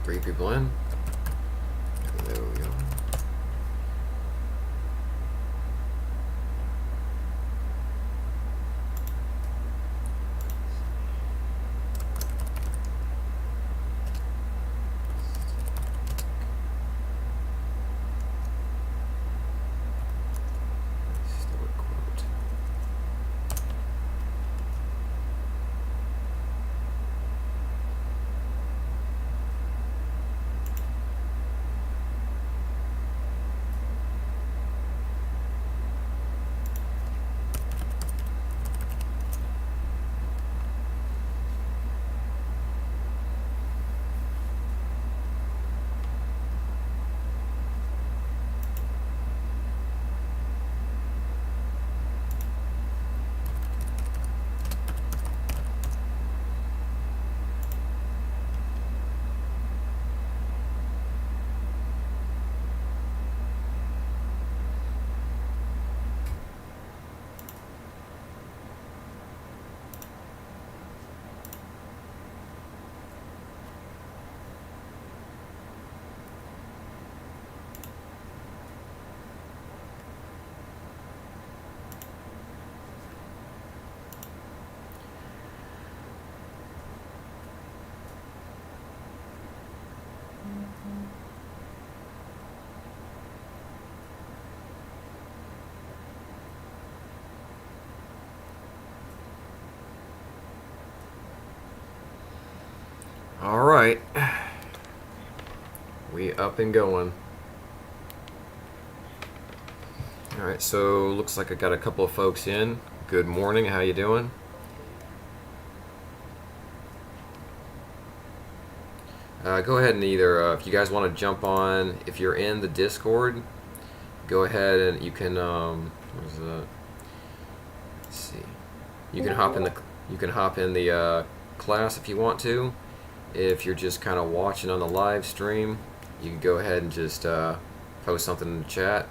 3 people in. There we go. All right, we up and going. All right, so looks like I got a couple of folks in. Good morning, how you doing? Go ahead and either, if you guys want to jump on, if you're in the Discord, go ahead and you can, what is that? Let's see. You can hop in the class if you want to. If you're just kind of watching on the live stream, you can go ahead and just post something in the chat.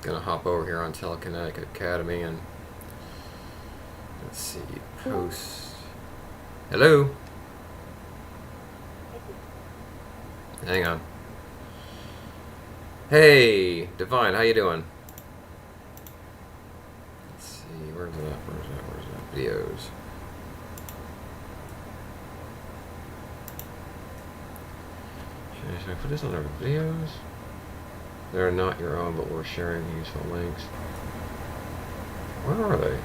Gonna hop over here on Telekinetic Academy and let's see, post. Hello. Hang on. Hey, Divine, how you doing? Let's see, where's that? Videos. Should I put this on our videos? They're not your own, but we're sharing useful links. Where are they?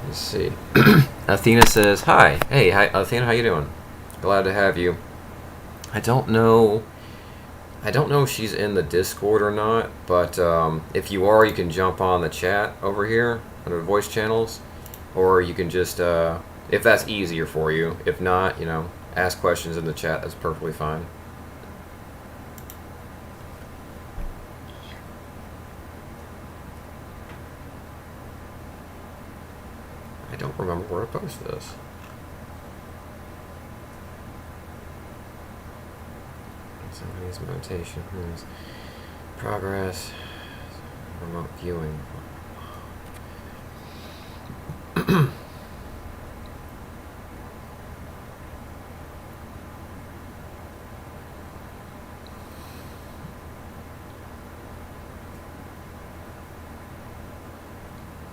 Let's see. Athena says, hi. Hey, hi, Athena, how you doing? Glad to have you. I don't know if she's in the Discord or not, but if you are, you can jump on the chat over here under voice channels, or you can just, if that's easier for you. If not, you know, ask questions in the chat. That's perfectly fine. I don't remember where to post this. Somebody's meditation, progress, remote viewing.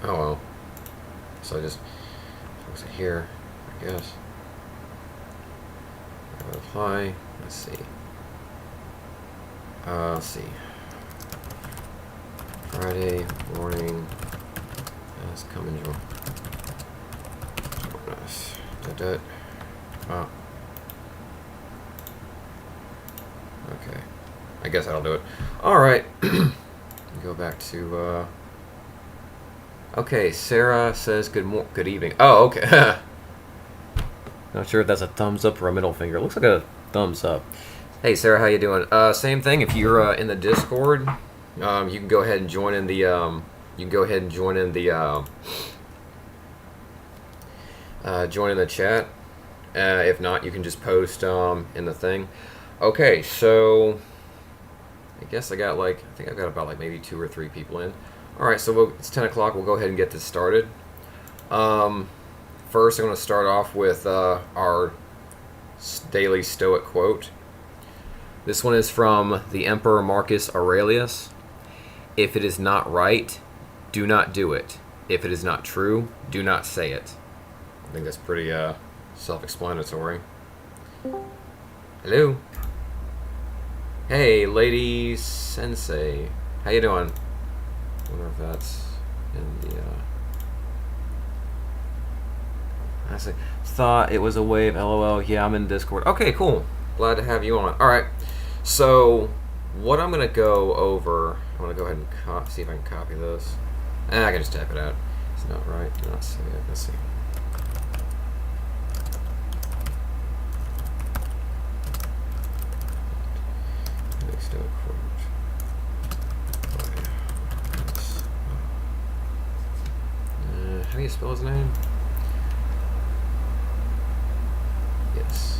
Oh well. So I just post it here, I guess. Apply. Let's see. Let's see. Friday morning. Let's come and join. Oh. Okay. I guess that'll do it. Alright. Go back to, Okay, Sarah says good evening. Oh, okay. Not sure if that's a thumbs up or a middle finger. It looks like a thumbs up. Hey, Sarah, how you doing? Same thing. If you're in the Discord, you can go ahead and join in the. Join in the chat. If not, you can just post in the thing. Okay, so I guess I think I've got about like maybe 2 or 3 people in. All right, so it's 10 o'clock. We'll go ahead and get this started. First, I'm going to start off with our daily Stoic quote. This one is from the Emperor Marcus Aurelius. If it is not right, do not do it. If it is not true, do not say it. I think that's pretty self-explanatory. Hello. Hey, Lady Sensei. How you doing? I wonder if that's in the... I thought it was a wave, lol. Yeah, I'm in Discord. Okay, cool. Glad to have you on. Alright, so what I'm going to go over... I'm going to go ahead and see if I can copy this. I can just type it out. It's not right. Do not say it. Let's see. How do you spell his name? Yes.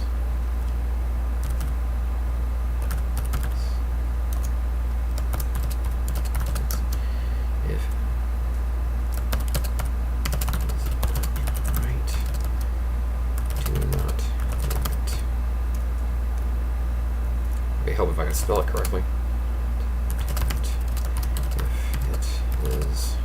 If right, do not do it. I hope if I can spell it correctly. If it is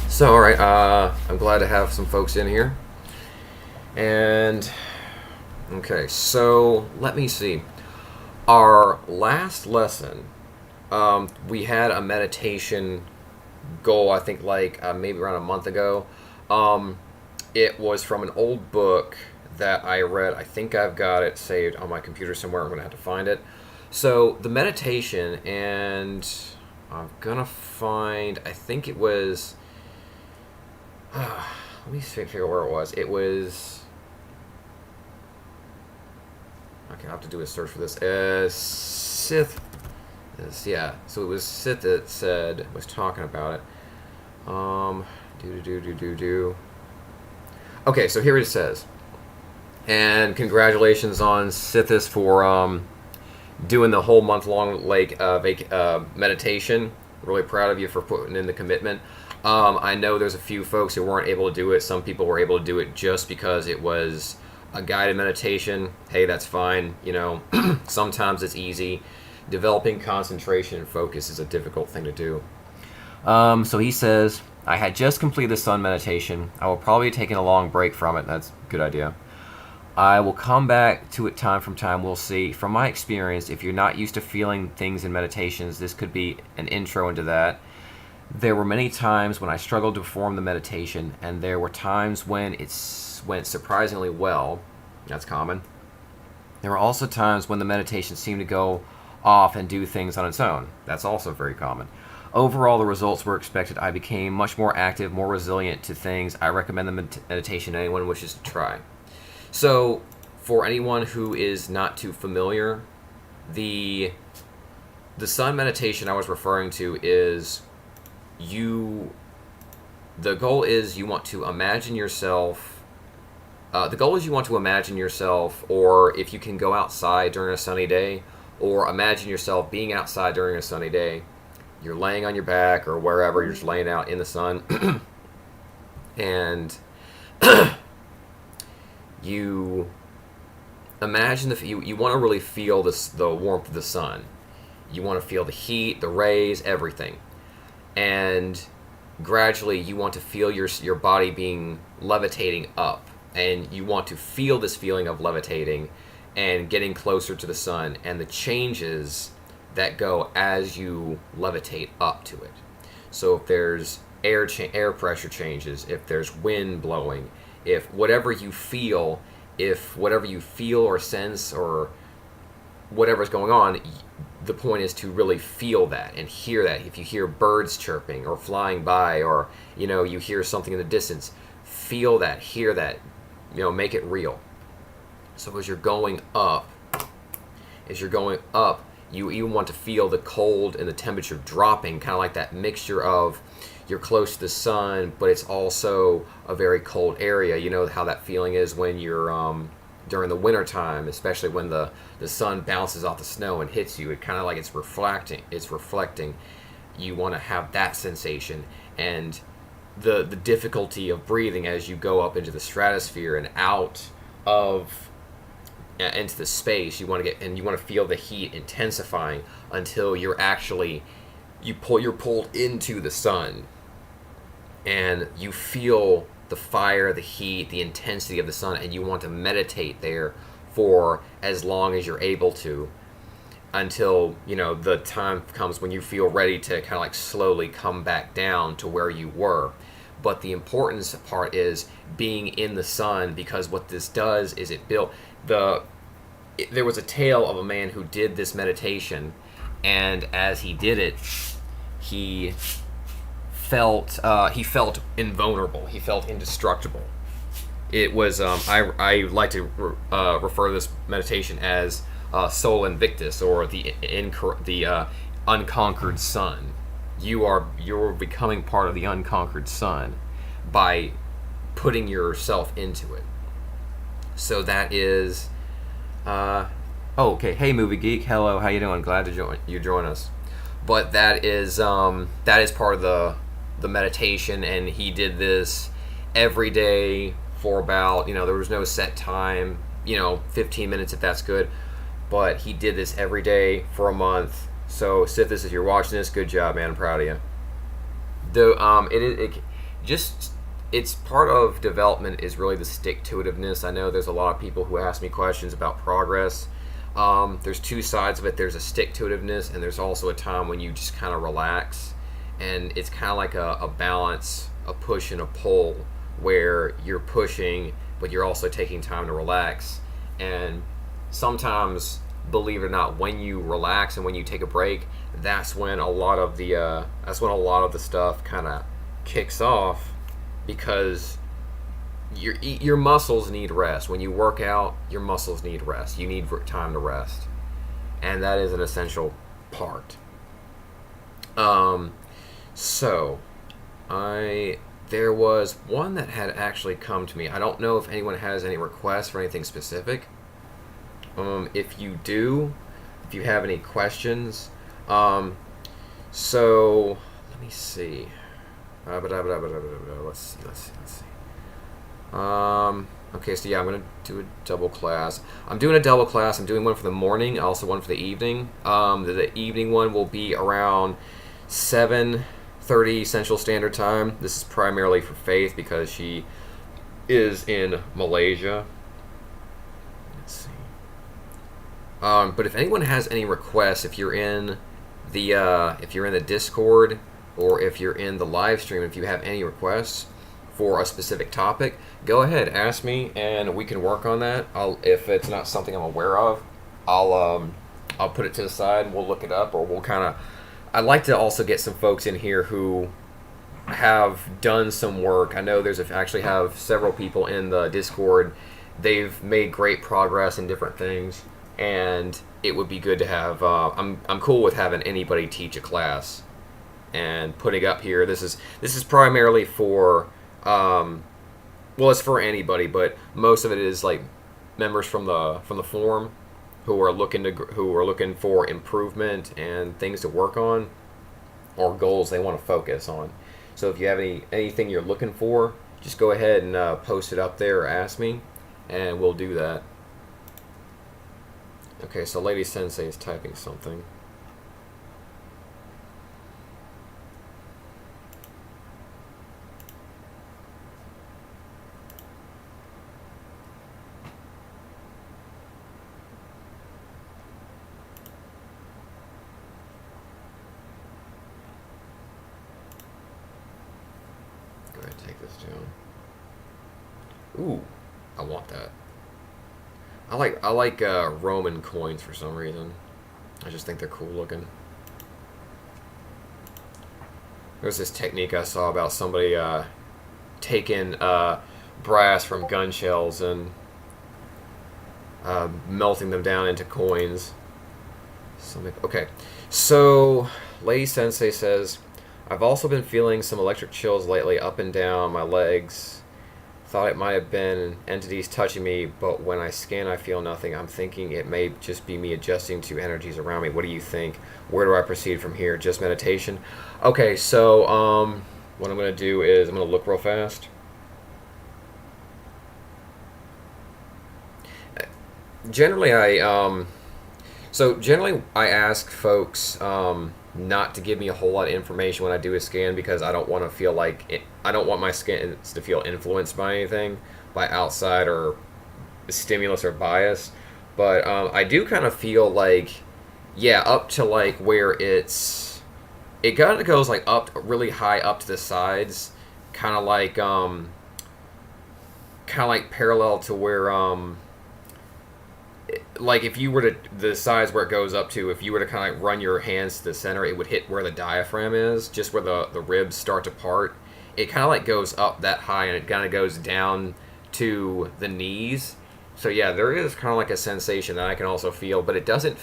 so, alright, I'm glad to have some folks in here. And, okay, so, let me see. Our last lesson, we had a meditation goal, I think, maybe around a month ago. It was from an old book that I read. I think I've got it saved on my computer somewhere. I'm going to have to find it. So, the meditation, and I'm going to find, I think it was... let me figure out where it was. It was... Okay, I have to do a search for this. Sith... yeah, so it was Sith that was talking about it. Okay, so here it says. And congratulations on Sithis for doing the whole month-long meditation. Really proud of you for putting in the commitment. I know there's a few folks who weren't able to do it. Some people were able to do it just because it was a guided meditation. Hey, that's fine. You know, sometimes it's easy. Developing concentration and focus is a difficult thing to do. So he says, I had just completed the sun meditation. I will probably be taking a long break from it. That's a good idea. I will come back to it time from time. We'll see. From my experience, if you're not used to feeling things in meditations, this could be an intro into that. There were many times when I struggled to perform the meditation, and there were times when it went surprisingly well. That's common. There were also times when the meditation seemed to go off and do things on its own. That's also very common. Overall, the results were expected. I became much more active, more resilient to things. I recommend the meditation to anyone who wishes to try. So, for anyone who is not too familiar, the sun meditation I was referring to is the goal is you want to imagine yourself, or if you can go outside during a sunny day, or imagine yourself being outside during a sunny day. You're laying on your back or wherever, you're just laying out in the sun, and you imagine you want to really feel the warmth of the sun. You want to feel the heat, the rays, everything. And gradually you want to feel your body being levitating up, and you want to feel this feeling of levitating and getting closer to the sun, and the changes that go as you levitate up to it. So if there's air pressure changes, if there's wind blowing, if whatever you feel if whatever you feel or sense or whatever's going on, the point is to really feel that and hear that. If you hear birds chirping or flying by, or you hear something in the distance, feel that, hear that, make it real. So as you're going up, you even want to feel the cold and the temperature dropping, kind of like that mixture of you're close to the sun, but it's also a very cold area. You know how that feeling is when you're during the winter time, especially when the sun bounces off the snow and hits you. It kind of like it's reflecting. You want to have that sensation, and the difficulty of breathing as you go up into the stratosphere and out of into the space. You want to feel the heat intensifying until you're pulled into the sun, and you feel the fire, the heat, the intensity of the sun, and you want to meditate there for as long as you're able to, until the time comes when you feel ready to kind of like slowly come back down to where you were. But the importance part is being in the sun, because what this does is there was a tale of a man who did this meditation, and as he did it, he felt invulnerable. He felt indestructible. It was I like to refer to this meditation as Sol Invictus, or the unconquered sun. You're becoming part of the unconquered sun by putting yourself into it. So that is okay. Hey, Movie Geek. Hello. How you doing? Glad to join us. But that is part of the meditation, and he did this every day for about, there was no set time, 15 minutes if that's good, but he did this every day for a month. So Sithis, if you're watching this, good job, man. I'm proud of you. It's part of development is really the stick-to-itiveness. I know there's a lot of people who ask me questions about progress. There's two sides of it. There's a stick-to-itiveness, and there's also a time when you just kind of relax, and it's kind of like a balance, a push and a pull, where you're pushing, but you're also taking time to relax. And sometimes, believe it or not, when you relax and when you take a break, that's when a lot of the stuff kind of kicks off, because your muscles need rest. When you work out, your muscles need rest. You need time to rest, and that is an essential part. So there was one that had actually come to me. I don't know if anyone has any requests for anything specific. If you have any questions, so let me see. Let's see. Okay, so yeah, I'm gonna do a double class. I'm doing one for the morning, also one for the evening. The evening one will be around 7:30 Central Standard Time. This is primarily for Faith because she is in Malaysia. Let's see. But if anyone has any requests, if you're in the Discord, or if you're in the live stream, if you have any requests for a specific topic, go ahead, ask me, and we can work on that. If it's not something I'm aware of, I'll put it to the side and we'll look it up, or we'll kind of. I'd like to also get some folks in here who have done some work. I know actually have several people in the Discord. They've made great progress in different things, and it would be good to have. I'm cool with having anybody teach a class and putting up here. This is primarily for. It's for anybody, but most of it is like members from the forum who are looking for improvement and things to work on, or goals they want to focus on. So if you have anything you're looking for, just go ahead and post it up there or ask me, and we'll do that. Okay, so Lady Sensei is typing something. Take this down. Ooh, I want that. I like Roman coins for some reason. I just think they're cool looking. There's this technique I saw about somebody taking brass from gun shells and melting them down into coins. Okay, so Lady Sensei says, I've also been feeling some electric chills lately up and down my legs. Thought it might have been entities touching me, but when I scan, I feel nothing. I'm thinking it may just be me adjusting to energies around me. What do you think? Where do I proceed from here? Just meditation? Okay, so what I'm going to do is I'm going to look real fast. Generally, generally I ask folks not to give me a whole lot of information when I do a scan because I don't want to feel like I don't want my scans to feel influenced by anything, by outside or stimulus or bias. But I do kind of feel like, yeah, up to like where it kind of goes like up really high up to the sides, kind of like parallel to where like if you were to the size where it goes up to, if you were to kind of like run your hands to the center, it would hit where the diaphragm is, just where the ribs start to part. It kind of like goes up that high and it kind of goes down to the knees. So yeah, there is kind of like a sensation that I can also feel, but it doesn't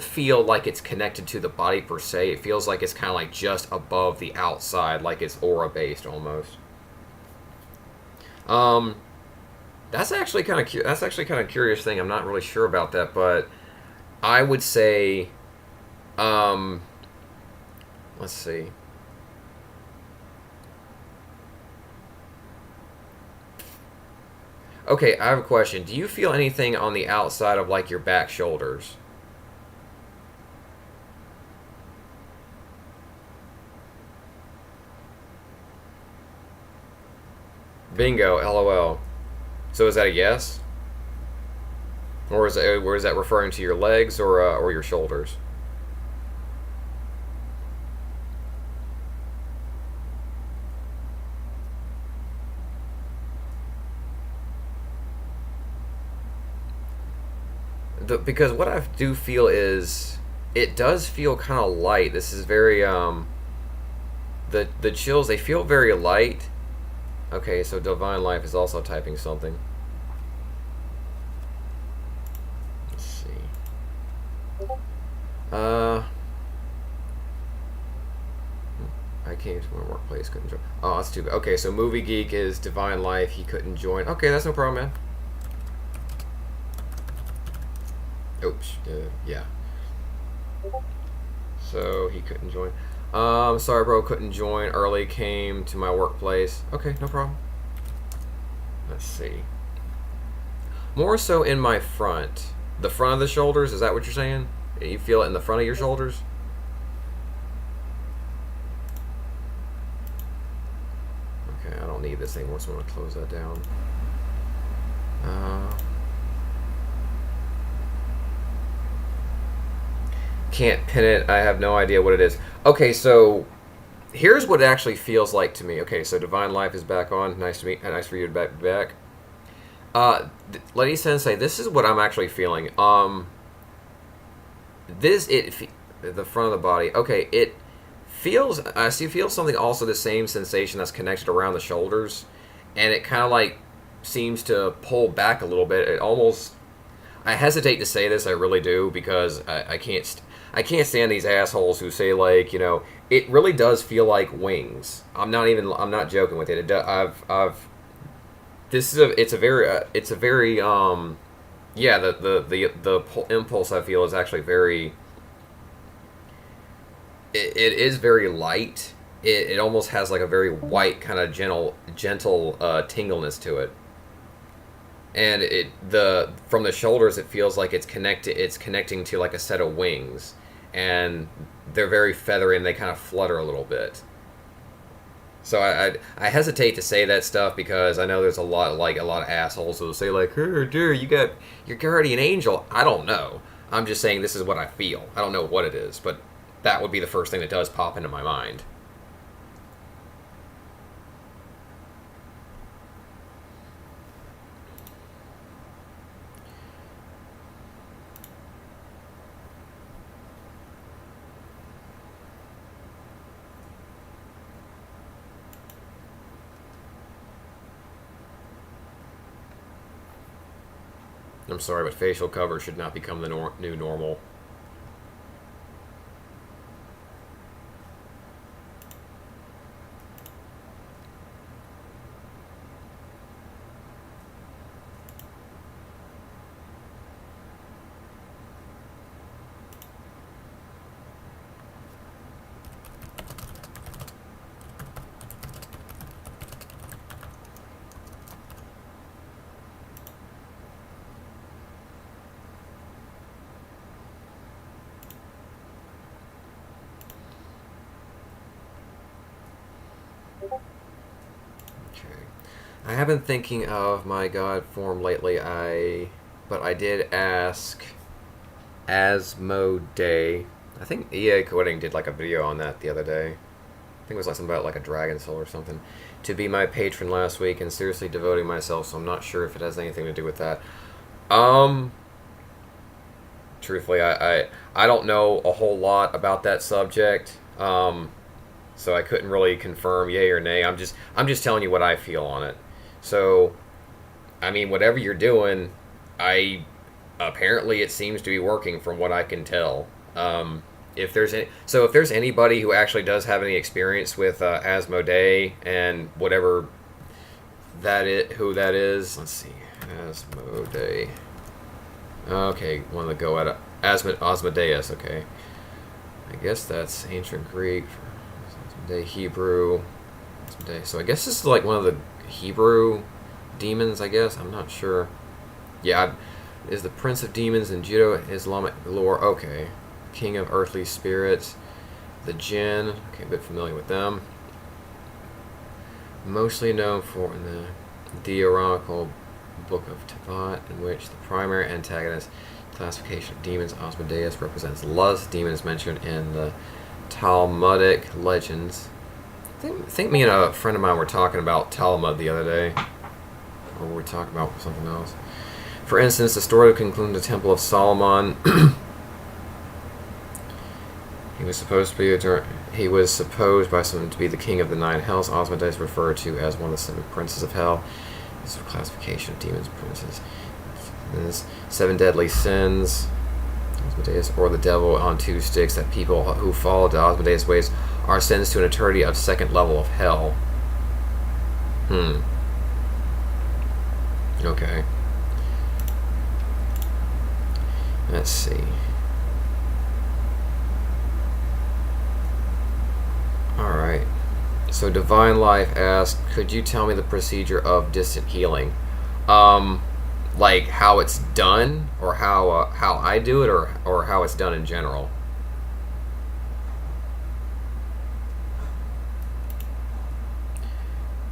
feel like it's connected to the body per se. It feels like it's kind of like just above the outside, like it's aura based almost. Um, that's actually kind of curious thing. I'm not really sure about that, but I would say, um, let's see. Okay, I have a question. Do you feel anything on the outside of like your back shoulders? Bingo, LOL. So is that a yes, or is that referring to your legs or your shoulders? Because what I do feel is it does feel kind of light. This is very the chills, they feel very light. Okay, so Divine Life is also typing something. Let's see. Uh, I came to my workplace, couldn't join. Oh, that's too bad. Okay, so Movie Geek is Divine Life. He couldn't join. Okay, that's no problem, man. Oops. Yeah. So he couldn't join. Sorry, bro, couldn't join early. Came to my workplace. Okay, no problem. Let's see. More so in my front. The front of the shoulders, is that what you're saying? You feel it in the front of your shoulders? Okay, I don't need this thing. Once I want to close that down. Uh, can't pin it. I have no idea what it is. Okay, so here's what it actually feels like to me. Okay, so Divine Life is back on. Nice to meet. Nice for you to be back. Lady Sensei, this is what I'm actually feeling. This the front of the body. Okay, it feels. I see. Feel something also the same sensation that's connected around the shoulders, and it kind of like seems to pull back a little bit. It almost. I hesitate to say this. I really do because I can't. I can't stand these assholes who say like it really does feel like wings. I'm not joking with it. I've this is a it's a very yeah, the impulse I feel is actually very it is very light. It almost has like a very white kind of gentle tingleness to it, and it the from the shoulders it feels like it's connecting to like a set of wings, and they're very feathery and they kind of flutter a little bit. So I hesitate to say that stuff because I know there's a lot of assholes who will say like, "Hey, dude, your guardian angel." I don't know. I'm just saying this is what I feel. I don't know what it is, but that would be the first thing that does pop into my mind. I'm sorry, but facial cover should not become the new normal. I have been thinking of my god form lately. But I did ask Asmodee. I think EA Coding did like a video on that the other day. I think it was like something about like a dragon soul or something. To be my patron last week and seriously devoting myself, so I'm not sure if it has anything to do with that. Truthfully, I don't know a whole lot about that subject. So I couldn't really confirm yay or nay. I'm just telling you what I feel on it. So, I mean, whatever you're doing, apparently it seems to be working from what I can tell. If there's anybody who actually does have any experience with Asmodee and whatever who that is, let's see, Asmodee. Okay, one of the go at Asmodeus. Okay, I guess that's ancient Greek. Asmodee, Hebrew. Asmodee. So I guess this is like one of the Hebrew demons, I guess. I'm not sure. Yeah, is the prince of demons in Judeo-Islamic lore. Okay. King of earthly spirits. The Jinn. Okay, a bit familiar with them. Mostly known for the Diaronical Book of Tevat, in which the primary antagonist classification of demons, Asmodeus, represents lust. Demon is mentioned in the Talmudic legends. I think me and a friend of mine were talking about Talmud the other day. Or were we talking about something else? For instance, the story of concluding the Temple of Solomon. He was supposed by some to be the king of the nine hells. Asmodeus referred to as one of the seven princes of hell. This is a classification of demons, princes. Seven deadly sins. Asmodeus, or the devil on two sticks, that people who follow the Asmodeus ways are sentenced to an eternity of second level of hell. Okay. Let's see. Alright. So Divine Life asks, could you tell me the procedure of distant healing? Like how it's done, or how I do it, or how it's done in general?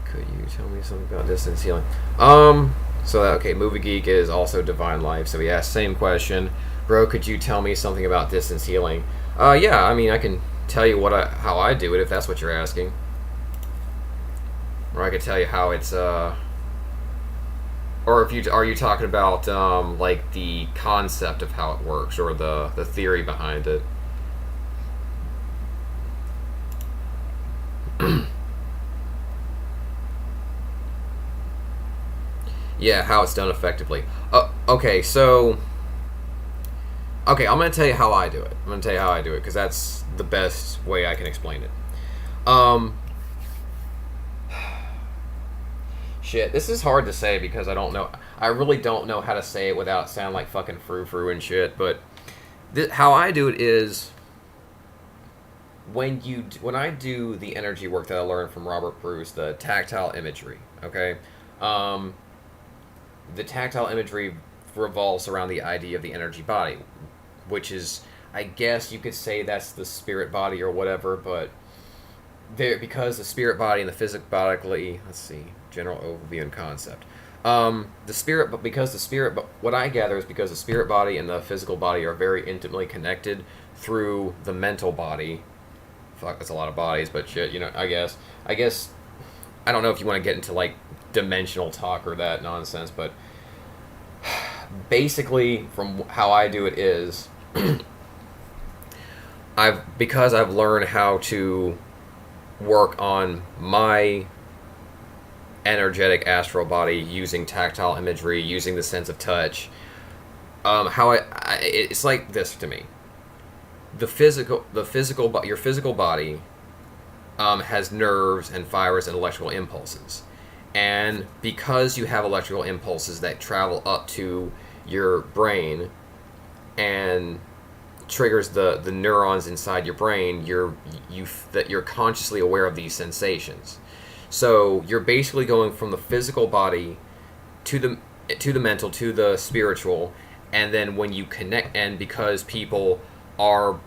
Could you tell me something about distance healing? Okay, Movie Geek is also Divine Life, so he asked same question. Bro, could you tell me something about distance healing? Yeah, I mean, I can tell you how I do it if that's what you're asking. Or I could tell you how it's or if are you talking about like the concept of how it works, or the theory behind it? Yeah, how it's done effectively. Okay, so okay, I'm gonna tell you how I do it. Because that's the best way I can explain it. Shit, this is hard to say because I don't know. I really don't know how to say it without sounding like fucking frou-frou and shit. But how I do it is when I do the energy work that I learned from Robert Bruce, the tactile imagery. Okay, the tactile imagery revolves around the idea of the energy body, which is, I guess you could say that's the spirit body or whatever, but because the spirit body and the physical bodily, let's see, general overview and concept. What I gather is because the spirit body and the physical body are very intimately connected through the mental body. Fuck, that's a lot of bodies, but shit, I guess, I don't know if you want to get into like dimensional talk or that nonsense, but basically from how I do it is because I've learned how to work on my energetic astral body using tactile imagery, using the sense of touch, It's like this to me. Your physical body has nerves and fibers and electrical impulses, and because you have electrical impulses that travel up to your brain and triggers the neurons inside your brain, you're consciously aware of these sensations. So you're basically going from the physical body to the mental to the spiritual, and then when you connect, and because people are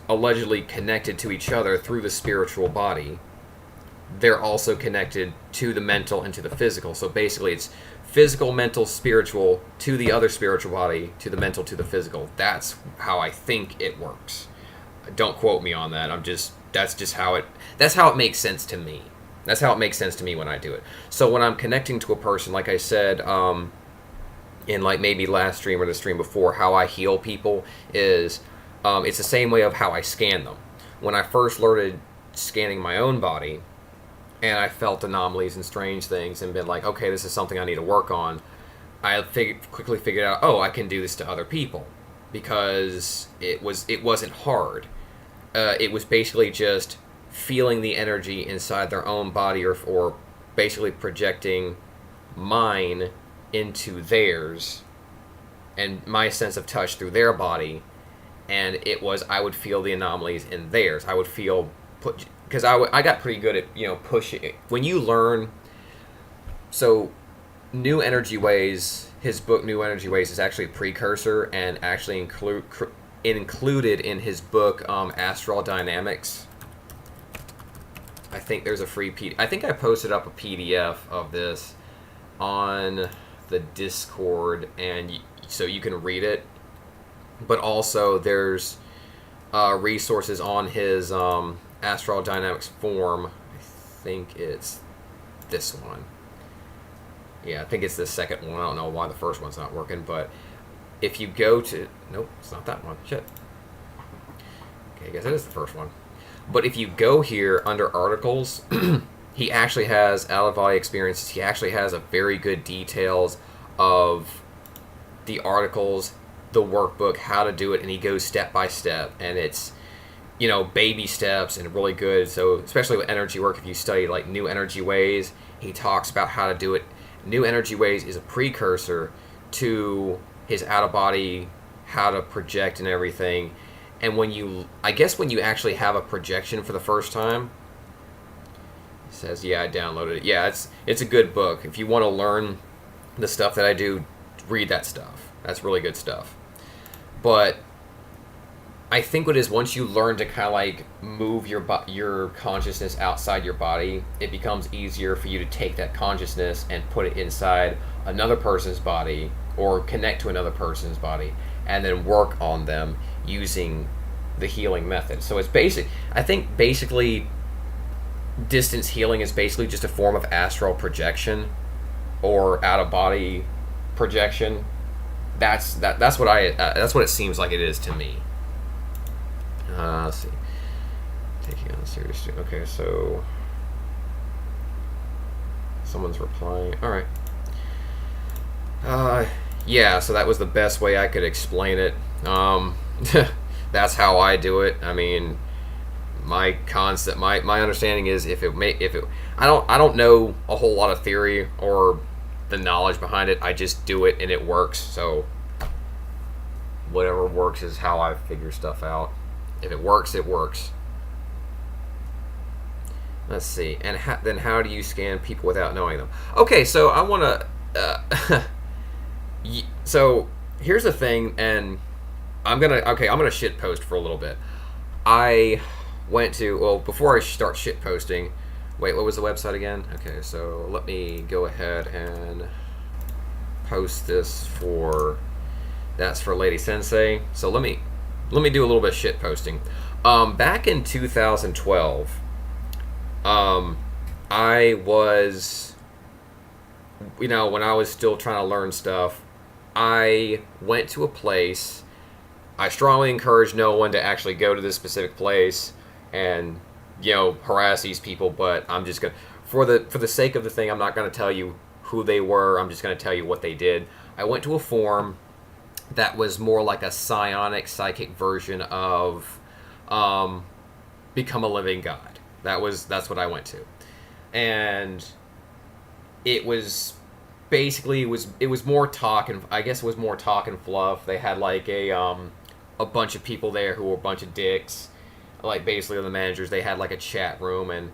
allegedly connected to each other through the spiritual body, they're also connected to the mental and to the physical. So basically it's physical, mental, spiritual to the other spiritual body, to the mental, to the physical. That's how I think it works. Don't quote me on that. That's how it makes sense to me. That's how it makes sense to me when I do it. So when I'm connecting to a person, like I said, in like maybe last stream or the stream before, how I heal people is it's the same way of how I scan them. When I first learned scanning my own body, and I felt anomalies and strange things, and been like, okay, this is something I need to work on, I quickly figured out, oh, I can do this to other people, because it wasn't hard. It was basically just feeling the energy inside their own body, or basically projecting mine into theirs, and my sense of touch through their body, and I would feel the anomalies in theirs. I would feel because I got pretty good at pushing it. When you learn, so New Energy Ways, his book New Energy Ways is actually a precursor, and actually included in his book Astral Dynamics. I think there's a free I think I posted up a PDF of this on the Discord, and so you can read it. But also there's resources on his Astral Dynamics form. I think it's this one. Yeah, I think it's the second one. I don't know why the first one's not working, but if you go to... Nope, it's not that one. Shit. Okay, I guess it is the first one. But if you go here under articles, he actually has out-of-body experiences. He actually has a very good details of the articles, the workbook, how to do it, and he goes step by step, and it's baby steps and really good. So especially with energy work, if you study like New Energy Ways, he talks about how to do it. New Energy Ways is a precursor to his out-of-body, how to project and everything. And when you actually have a projection for the first time, it says, yeah, I downloaded it. Yeah, it's a good book. If you want to learn the stuff that I do, read that stuff. That's really good stuff. But I think what it is, once you learn to kind of like move your consciousness outside your body, it becomes easier for you to take that consciousness and put it inside another person's body, or connect to another person's body, and then work on them using the healing method. So it's I think basically distance healing is basically just a form of astral projection or out of body projection. That's what it seems like it is to me. Let's see. Taking on seriously. Okay, so someone's replying. All right. Yeah. So that was the best way I could explain it. That's how I do it. I mean, my understanding is I don't know a whole lot of theory or the knowledge behind it. I just do it and it works. So whatever works is how I figure stuff out. If it works, it works. Let's see. And then how do you scan people without knowing them? Okay, so I want to... so here's the thing, and I'm going to shit post for a little bit. I went to... Well, before I start shit posting... Wait, what was the website again? Okay, so let me go ahead and post this for... That's for Lady Sensei. So let me do a little bit of shit posting. Back in 2012, I was, when I was still trying to learn stuff, I went to a place. I strongly encourage no one to actually go to this specific place and, harass these people, but I'm just going to, for the sake of the thing, I'm not going to tell you who they were. I'm just going to tell you what they did. I went to a forum that was more like a psionic psychic version of Become a Living God. That's what I went to. And it was basically it was more talk, and I guess it was more talk and fluff. They had like a bunch of people there who were a bunch of dicks, like basically the managers. They had like a chat room, and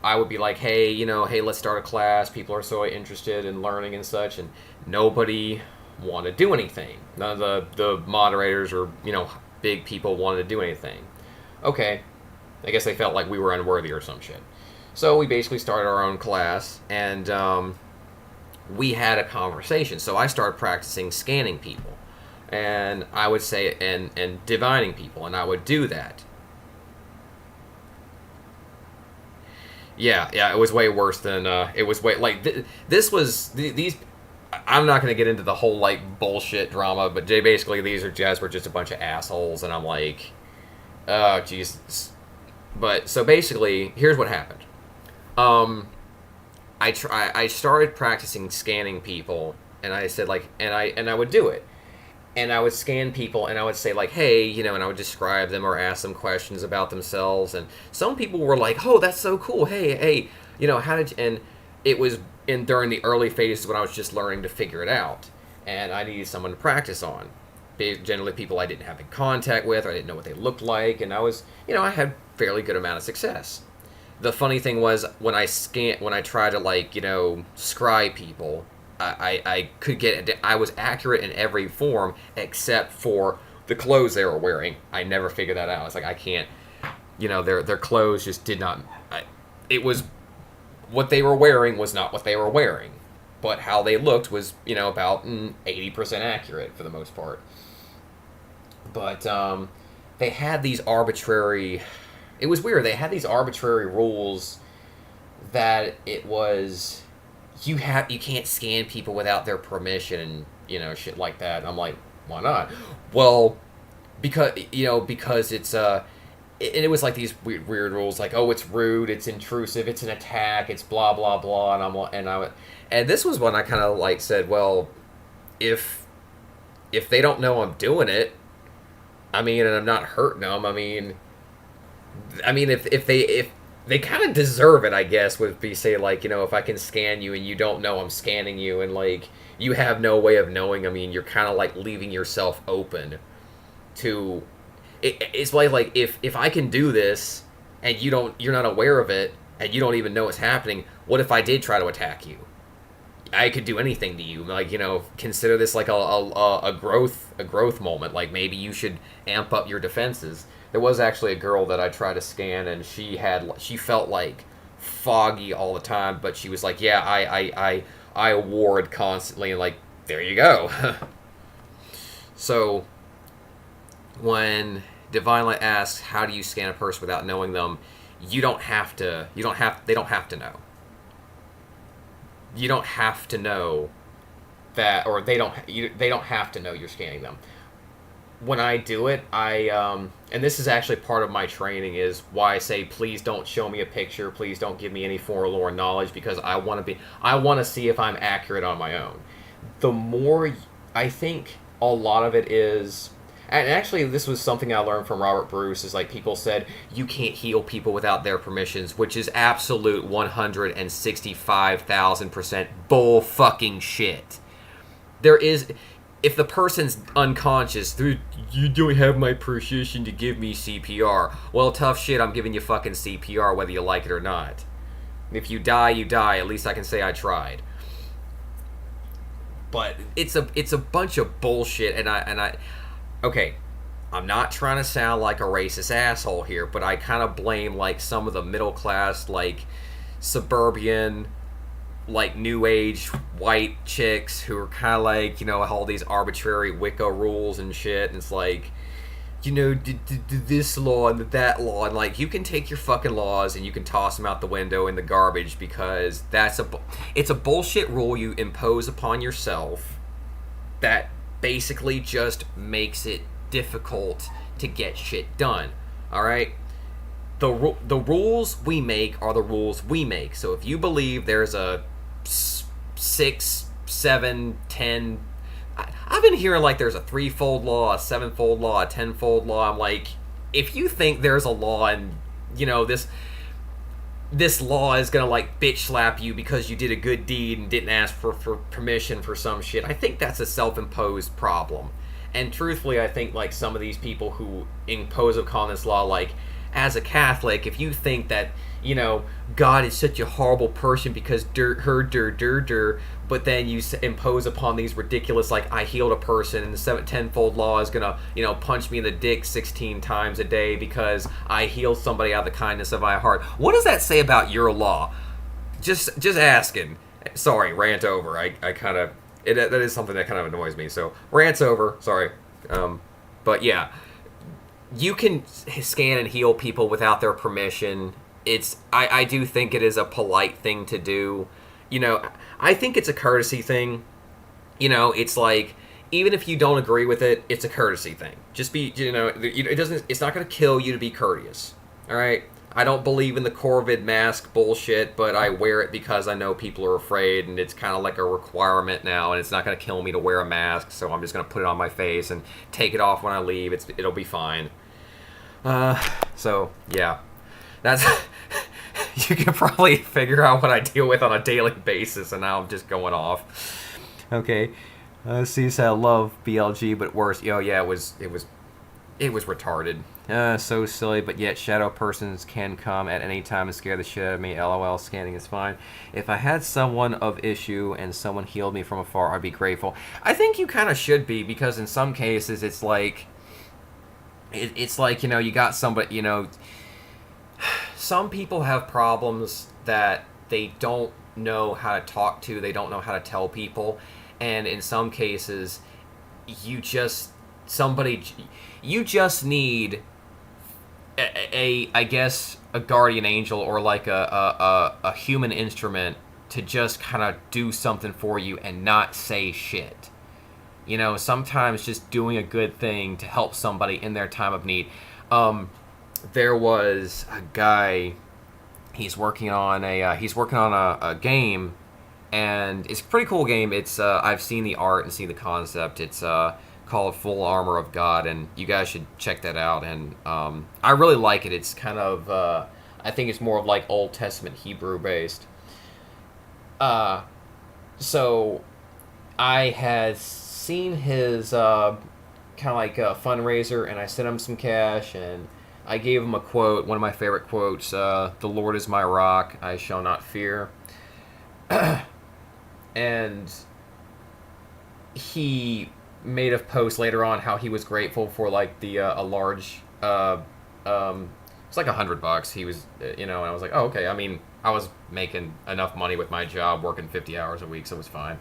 I would be like, hey, hey, let's start a class. People are so interested in learning and such, and nobody wanted to do anything. None of the moderators or big people wanted to do anything. Okay, I guess they felt like we were unworthy or some shit. So we basically started our own class, and we had a conversation. So I started practicing scanning people, and I would say and divining people, and I would do that. Yeah, it was way worse than it was way like this was these. I'm not gonna get into the whole like bullshit drama, but basically these were just a bunch of assholes, and I'm like, oh Jesus. But so basically, here's what happened. I started practicing scanning people, and I said like, and I would do it, and I would scan people, and I would say like, hey, and I would describe them or ask them questions about themselves, and some people were like, oh, that's so cool, hey, how did you, and it was during the early phases when I was just learning to figure it out, and I needed someone to practice on. Generally people I didn't have in contact with, or I didn't know what they looked like, and I was, I had fairly good amount of success. The funny thing was when I tried to like, scry people, I could get, I was accurate in every form except for the clothes they were wearing. I never figured that out. It's like I can't, their clothes just did not. It was what they were wearing was not what they were wearing, but how they looked was about 80% accurate for the most part. But they had these arbitrary. It was weird. They had these arbitrary rules that it was you can't scan people without their permission and shit like that. And I'm like, why not? Well, because it's it was like these weird rules like, oh, it's rude, it's intrusive, it's an attack, it's blah blah blah, and this was when I kind of like said, well, if they don't know I'm doing it, and I'm not hurting them, if they kind of deserve it, I guess, would be say like, if I can scan you and you don't know I'm scanning you, and like you have no way of knowing, you're kind of like leaving yourself open to. It's like if I can do this and you're not aware of it and you don't even know it's happening, what if I did try to attack you? I could do anything to you. Like, consider this like a growth moment. Like maybe you should amp up your defenses. There was actually a girl that I tried to scan, and she felt like foggy all the time, but she was like, yeah, I ward constantly, and like, there you go. So when Divine Light asks, how do you scan a person without knowing them? They don't have to know. You don't have to know that, or they don't have to know you're scanning them. When I do it, and this is actually part of my training, is why I say, please don't show me a picture, please don't give me any forlorn knowledge, because I want to see if I'm accurate on my own. The more, I think a lot of it is. And actually, this was something I learned from Robert Bruce, is like people said, you can't heal people without their permissions, which is absolute 165,000% bull fucking shit. There is, if the person's unconscious, you don't have my permission to give me CPR. Well, tough shit, I'm giving you fucking CPR whether you like it or not. If you die, you die. At least I can say I tried. But it's a bunch of bullshit, and I okay, I'm not trying to sound like a racist asshole here, but I kind of blame like some of the middle class, like suburban, like new age white chicks who are kind of like, all these arbitrary Wicca rules and shit, and it's like, this law and that law, and like, you can take your fucking laws and you can toss them out the window in the garbage, because it's a bullshit rule you impose upon yourself that basically just makes it difficult to get shit done. Alright? The rules we make are the rules we make. So if you believe there's a 6, 7, 10 I've been hearing like there's a threefold law, a sevenfold law, a tenfold law. I'm like, if you think there's a law and this law is gonna like bitch slap you because you did a good deed and didn't ask for permission for some shit, I think that's a self-imposed problem. And truthfully, I think like some of these people who impose upon this law, like as a Catholic, if you think that God is such a horrible person because but then you impose upon these ridiculous like I healed a person and the tenfold law is gonna punch me in the dick 16 times a day because I healed somebody out of the kindness of my heart. What does that say about your law? Just asking. Sorry, rant over. I kind of that is something that kind of annoys me. So rant's over. Sorry, but yeah. You can scan and heal people without their permission. I do think it is a polite thing to do. I think it's a courtesy thing. It's like even if you don't agree with it, it's a courtesy thing. Just be, it's not going to kill you to be courteous. All right? I don't believe in the Corvid mask bullshit, but I wear it because I know people are afraid, and it's kind of like a requirement now, and it's not going to kill me to wear a mask, so I'm just going to put it on my face and take it off when I leave. It'll be fine. So yeah, that's you can probably figure out what I deal with on a daily basis, and now I'm just going off. Okay, see, so I love BLG, but worse. Yeah, it was retarded. So silly, but yet shadow persons can come at any time and scare the shit out of me. LOL, scanning is fine. If I had someone of issue and someone healed me from afar, I'd be grateful. I think you kind of should be, because in some cases it's like. It's like, you got somebody, some people have problems that they don't know how to talk to, they don't know how to tell people, and in some cases, you just need I guess, a guardian angel or like a human instrument to just kind of do something for you and not say shit. Sometimes just doing a good thing to help somebody in their time of need. There was a guy. He's working on a game, and it's a pretty cool game. It's I've seen the art and seen the concept. It's called Full Armor of God, and you guys should check that out. And I really like it. It's kind of I think it's more of like Old Testament Hebrew based. So I had seen his kind of like a fundraiser, and I sent him some cash, and I gave him a quote, one of my favorite quotes, "The Lord is my rock, I shall not fear." And he made a post later on how he was grateful for like the a large it's like $100. He was and I was like, oh, okay. I mean, I was making enough money with my job, working 50 hours a week, so it was fine.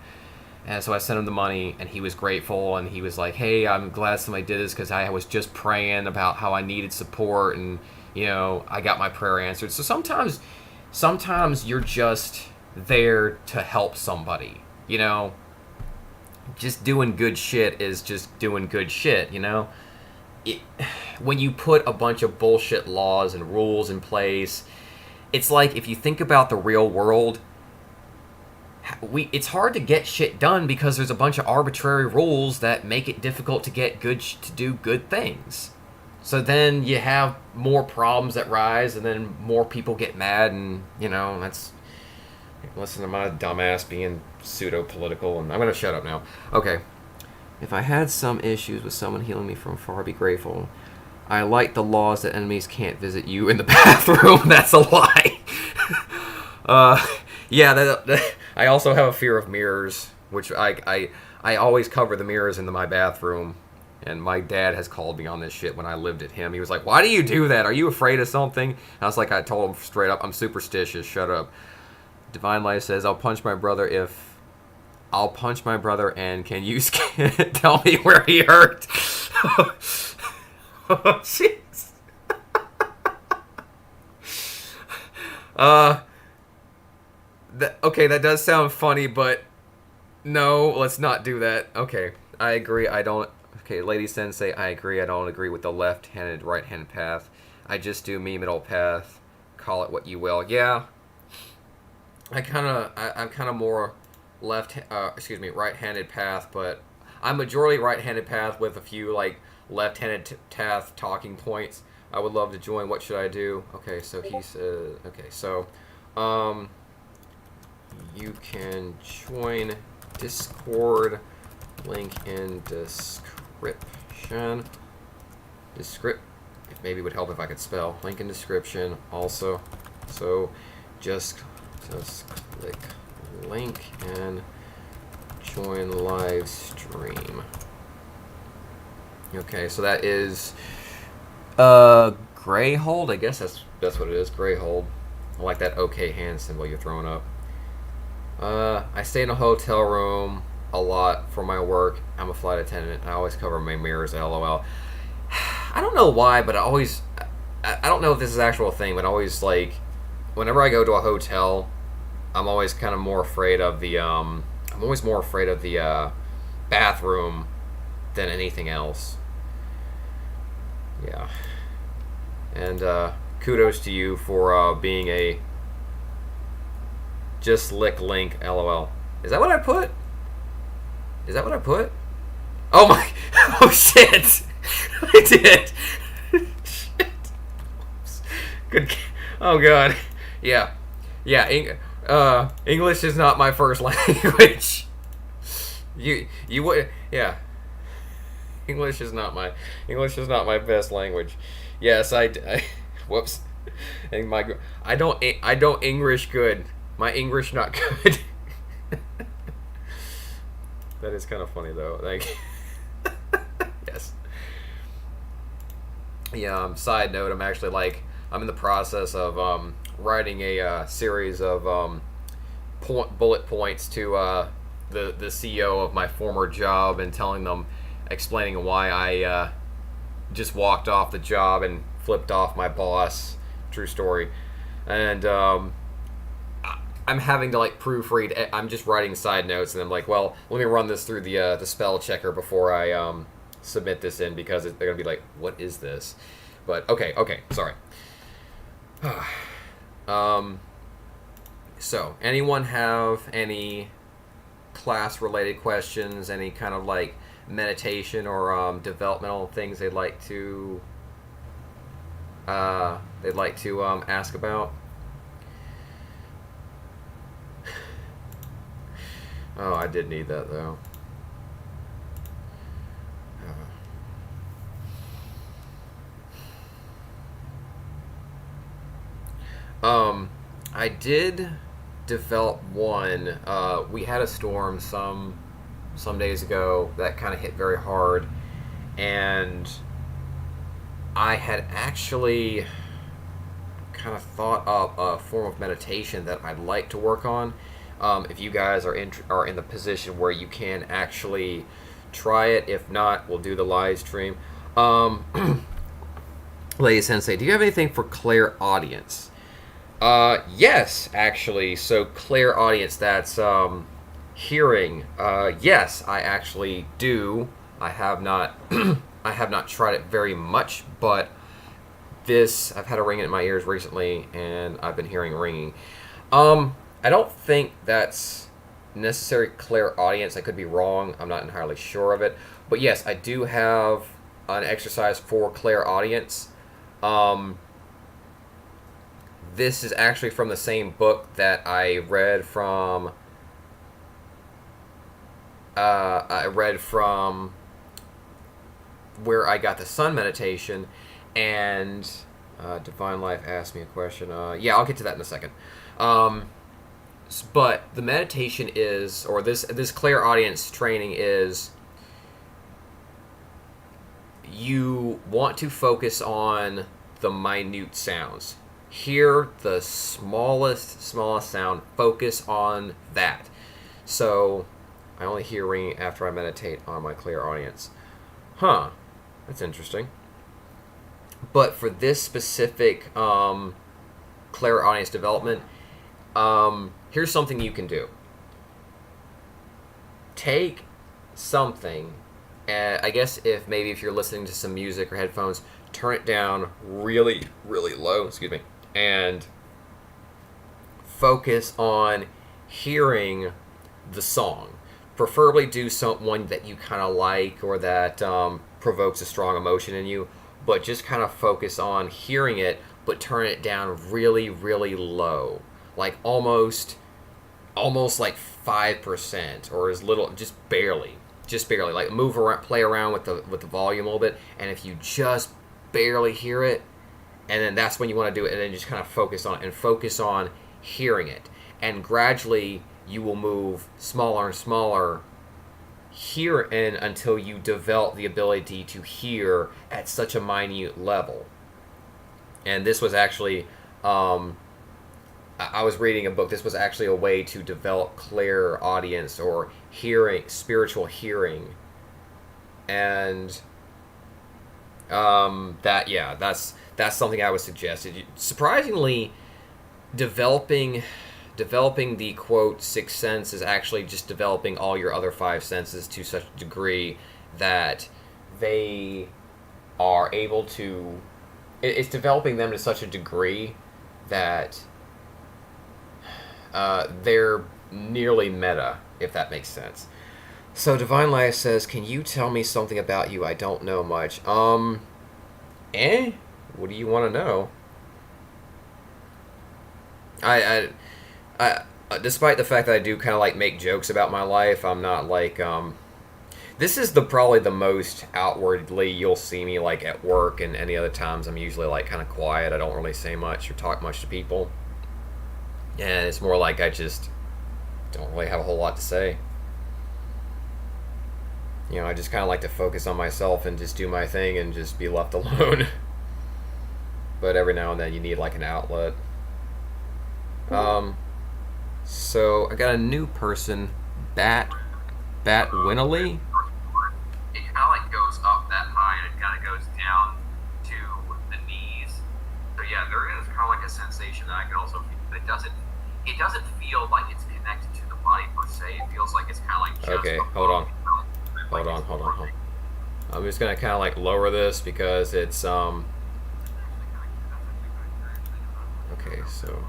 And so I sent him the money, and he was grateful, and he was like, hey, I'm glad somebody did this because I was just praying about how I needed support, and, I got my prayer answered. So sometimes you're just there to help somebody, Just doing good shit is just doing good shit, When you put a bunch of bullshit laws and rules in place, it's like if you think about the real world, it's hard to get shit done because there's a bunch of arbitrary rules that make it difficult to get to do good things. So then you have more problems that rise, and then more people get mad, and that's. Listen to my dumbass being pseudo-political, and I'm gonna shut up now. Okay. If I had some issues with someone healing me from afar, I'd be grateful. I like the laws that enemies can't visit you in the bathroom. That's a lie. Yeah, I also have a fear of mirrors, which I always cover the mirrors in my bathroom, and my dad has called me on this shit when I lived at him. He was like, why do you do that? Are you afraid of something? I told him straight up, I'm superstitious, shut up. Divine Life says, I'll punch my brother and can you tell me where he hurt? Oh, jeez. Okay, that does sound funny, but no, let's not do that. Okay, I agree. Okay, Lady Sensei, I agree. I don't agree with the left-handed, right-handed path. I just do me middle path. Call it what you will. Yeah. I'm kind of more right-handed path, but I'm majority right-handed path with a few like left-handed path talking points. I would love to join. What should I do? Okay, so he says. Okay, so you can join Discord. Link in description. Maybe it would help if I could spell. Link in description also. So just click link and join live stream. Okay, so that is Greyhold. I guess that's what it is. Greyhold. I like that OK hand symbol you're throwing up. I stay in a hotel room a lot for my work. I'm a flight attendant. I always cover my mirrors. LOL. I don't know why, but I don't know if this is an actual thing, but I always like, whenever I go to a hotel, I'm always kind of more afraid of the bathroom than anything else. Yeah. And kudos to you for being a just lick link. LOL. Is that what I put? Oh my! Oh shit! I did. Shit. Good. Oh god. Yeah. English is not my first language. You would. Yeah. English is not my best language. Yes, I whoops. And I don't English good. My English not good. That is kind of funny though. Like, yes. Yeah. Side note: I'm actually I'm in the process of writing a series of bullet points to the CEO of my former job and explaining why I just walked off the job and flipped off my boss. True story. And I'm having to proofread. I'm just writing side notes, and I'm like, well, let me run this through the spell checker before I submit this in, because they're gonna be like, what is this? But okay, sorry. So anyone have any class-related questions? Any kind of meditation or developmental things they'd like to ask about? Oh, I did need that though. I did develop one. We had a storm some days ago that kind of hit very hard, and I had actually kind of thought up a form of meditation that I'd like to work on. If you guys are in the position where you can actually try it, if not, we'll do the live stream. Lady Sensei, do you have anything for clairaudience? Yes, actually. So clairaudience, that's hearing. Yes, I actually do. I have not tried it very much, but I've had a ringing in my ears recently, and I've been hearing ringing. I don't think that's necessary clairaudience. I could be wrong. I'm not entirely sure of it. But yes, I do have an exercise for clairaudience. This is actually from the same book that I read from. Where I Got the Sun meditation, and Divine Life asked me a question. Yeah, I'll get to that in a second. But the meditation is, or this clairaudience training is, you want to focus on the minute sounds. Hear the smallest sound. Focus on that. So I only hear ringing after I meditate on my clairaudience. Huh. That's interesting. But for this specific clairaudience development, here's something you can do. Take something, I guess if you're listening to some music or headphones, turn it down really, really low, and focus on hearing the song. preferably do one that you kind of like or that provokes a strong emotion in you, but just kind of focus on hearing it, but turn it down really, really low, like almost like 5% or as little, just barely, like move around, play around with the volume a little bit, and if you just barely hear it, and then that's when you want to do it, and then just kind of focus on it and focus on hearing it, and gradually you will move smaller and smaller here in until you develop the ability to hear at such a minute level. And this was actually I was reading a book. This was actually a way to develop clairaudience or hearing, spiritual hearing, and that's something I would suggest. Surprisingly, developing the quote sixth sense is actually just developing all your other five senses to such a degree that they are able to. It's developing them to such a degree that they're nearly meta, if that makes sense. So Divine Life says, "Can you tell me something about you? I don't know much." What do you want to know? I despite the fact that I do kind of like make jokes about my life, I'm not like this is probably the most outwardly you'll see me like at work, and any other times I'm usually like kind of quiet. I don't really say much or talk much to people. And it's more like I just don't really have a whole lot to say. I just kind of like to focus on myself and just do my thing and just be left alone. But every now and then you need like an outlet. So I got a new person, Bat Winley. It kind of like goes up that high and it kind of goes down to the knees. So yeah, there is kind of like a sensation that I can also feel. But it doesn't feel like it's connected to the body per se. It feels like it's kind of like just okay. Hold on. I'm just gonna kind of like lower this because it's Okay, so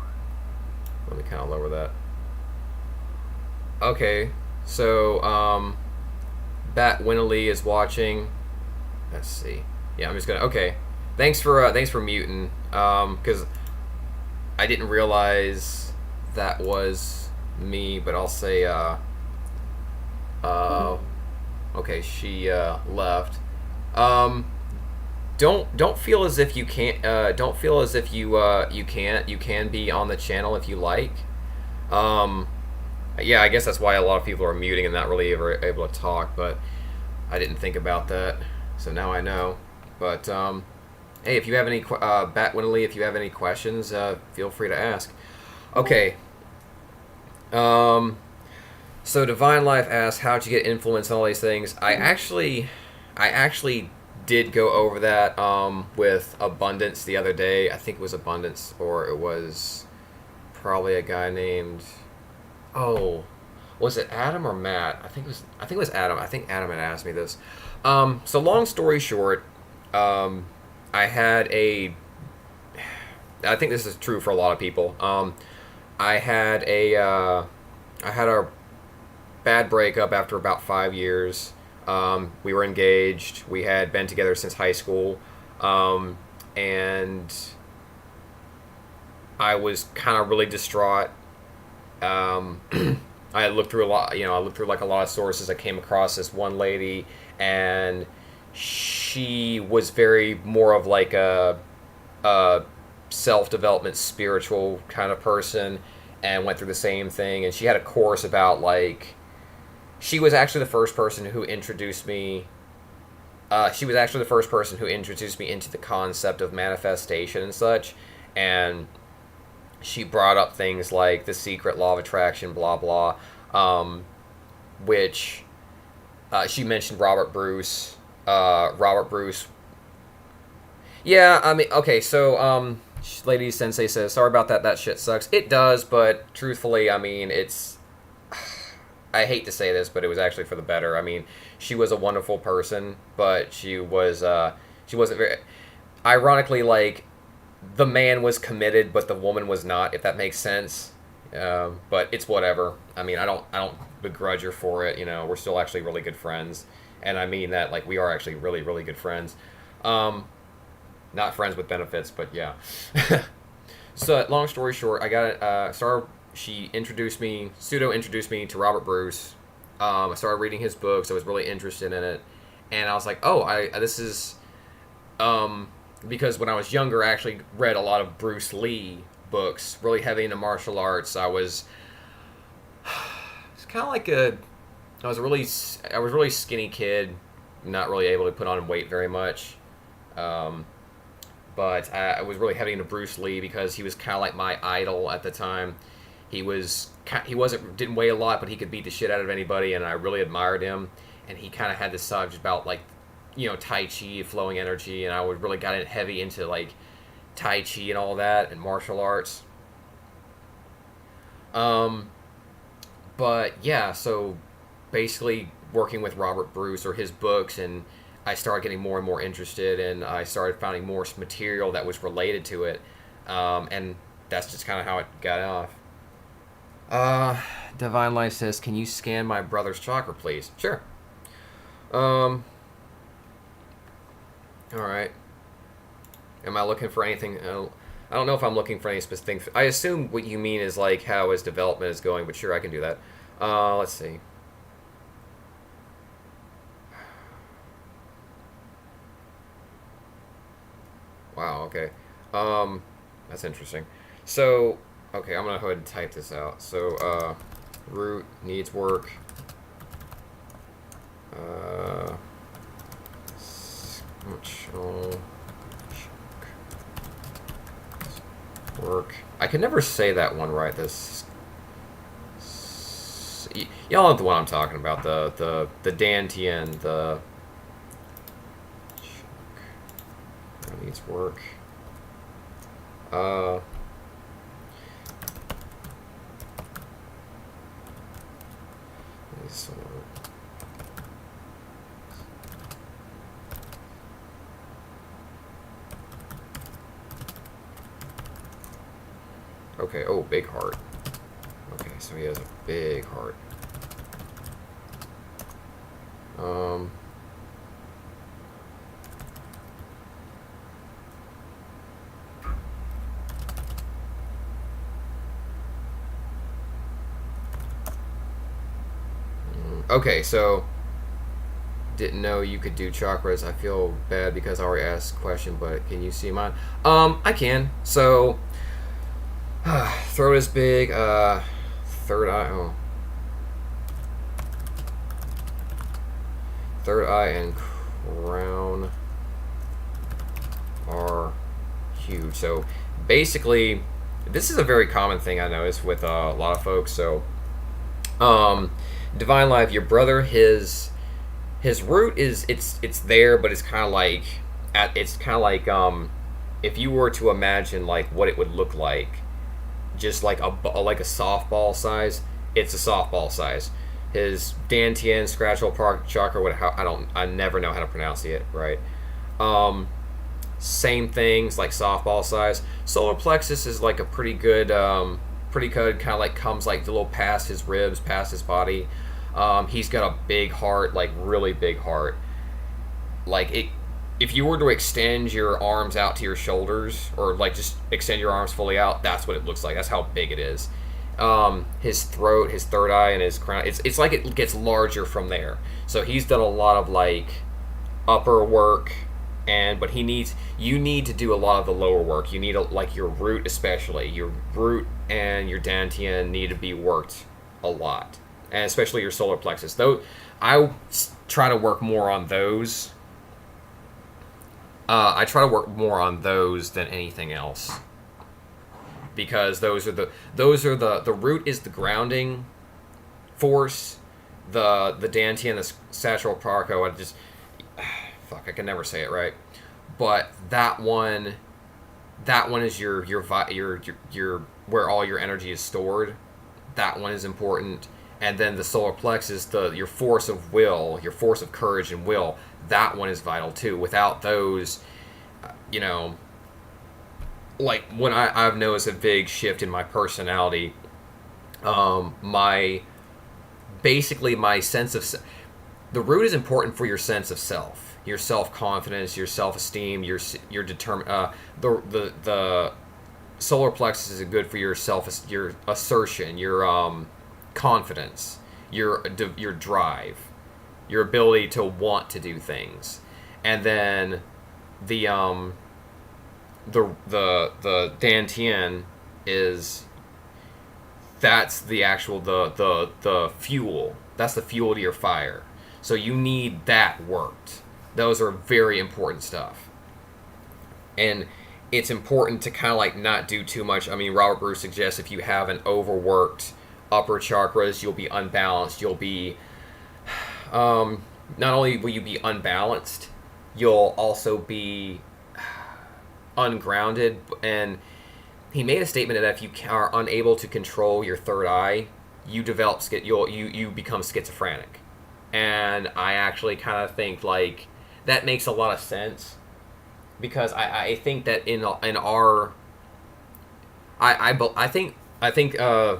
let me kind of lower that. Okay, so Bat Winley is watching. Let's see. Yeah, I'm just gonna. Okay, thanks for muting. Because I didn't realize that was me, but I'll say okay, she left. Don't feel as if you can't. Don't feel as if you can't. You can be on the channel if you like. Yeah, I guess that's why a lot of people are muting and not really ever able to talk. But I didn't think about that, so now I know. But hey, if you have any Bat Winley, if you have any questions, feel free to ask. Okay. So Divine Life asks, how'd you get influence and all these things? I actually did go over that with Abundance the other day. I think it was Abundance, or it was probably a guy named, was it Adam or Matt? I think it was Adam. I think Adam had asked me this. So long story short, I think this is true for a lot of people. I had a bad breakup after about 5 years. We were engaged. We had been together since high school, and I was kind of really distraught. I looked through a lot. I looked through like a lot of sources. I came across this one lady, and she was very more of like a self-development, spiritual kind of person, and went through the same thing. And she had a course about like. She was actually the first person who introduced me. She was actually the first person who introduced me into the concept of manifestation and such. And she brought up things like the secret law of attraction, blah blah, which she mentioned Robert Bruce. Yeah, I mean, okay, so Lady Sensei says, sorry about that. That shit sucks. It does, but truthfully, I mean, it's. I hate to say this, but it was actually for the better. I mean, she was a wonderful person, but she wasn't very. Ironically, like, the man was committed, but the woman was not. If that makes sense, But it's whatever. I mean, I don't begrudge her for it. You know, we're still actually really good friends, and I mean that like we are actually really really good friends. Um, Not friends with benefits, but yeah. So long story short, I got started. She introduced me, pseudo introduced me to Robert Bruce. I started reading his books. I was really interested in it, and I was like, oh, I this is because when I was younger, I actually read a lot of Bruce Lee books, really heavy into martial arts. It's kind of like a I was a really skinny kid, not really able to put on weight very much. Um, but I was really heavy into Bruce Lee because he was kind of like my idol at the time. He wasn't didn't weigh a lot, but he could beat the shit out of anybody, and I really admired him. And he kind of had this subject about like, you know, Tai Chi, flowing energy, and I would really got in heavy into like Tai Chi and all that and martial arts. Um, but yeah, so basically working with Robert Bruce or his books, and I started getting more and more interested, and I started finding more material that was related to it, and that's just kind of how it got off. Uh, Divine Life says, "Can you scan my brother's chakra, please?" Sure. Um, all right. Am I looking for anything? I don't know if I'm looking for any specific thing. I assume what you mean is like how his development is going, but sure, I can do that. Let's see. Wow. Okay. That's interesting. So, okay, I'm gonna go ahead and type this out. So, root needs work. Uh, oh, work. I can never say that one right. Y'all know the one I'm talking about. The Dantian. The that needs work. Uh. Okay, oh, big heart. Okay, so he has a big heart. Um, okay, so didn't know you could do chakras. I feel bad because I already asked a question, but can you see mine? I can. So, throat is big. Third eye. Oh, third eye and crown are huge. So basically, this is a very common thing I notice with a lot of folks. So, Divine Life, your brother, his root is it's there, but it's kind of like if you were to imagine like what it would look like, just like a softball size. It's a softball size. His Dantian Scratchel Park Chakra. I never know how to pronounce it right. Same things like softball size. Solar plexus is like a pretty good kind of like comes like a little past his ribs, past his body. He's got a big heart, like really big heart. Like it, if you were to extend your arms out to your shoulders, or like just extend your arms fully out, that's what it looks like. That's how big it is. His throat, his third eye, and his crown. It's like it gets larger from there. So he's done a lot of like upper work, but you need to do a lot of the lower work. You need like your root, especially your root and your dantian need to be worked a lot, and especially your solar plexus. Though try to work more on those. I try to work more on those than anything else, because the root is the grounding force. The dantian, the sacral parco. I can never say it right, but that one is your where all your energy is stored. That one is important, and then the solar plexus, your force of will, your force of courage and will. That one is vital too. Without those, you know, like when I've noticed a big shift in my personality My basically my sense of the root is important for your sense of self, your self confidence, your self esteem, your determine. The solar plexus is good for your assertion, your confidence, your drive, your ability to want to do things, and then the the Dantian is that's the actual the fuel. That's the fuel to your fire. So you need that worked. Those are very important stuff. And it's important to kind of like not do too much. I mean, Robert Bruce suggests if you have an overworked upper chakras, you'll be unbalanced. You'll be not only will you be unbalanced, you'll also be ungrounded. And he made a statement that if you are unable to control your third eye, you develop you become schizophrenic. And I actually kind of think like that makes a lot of sense, because I think that in our I think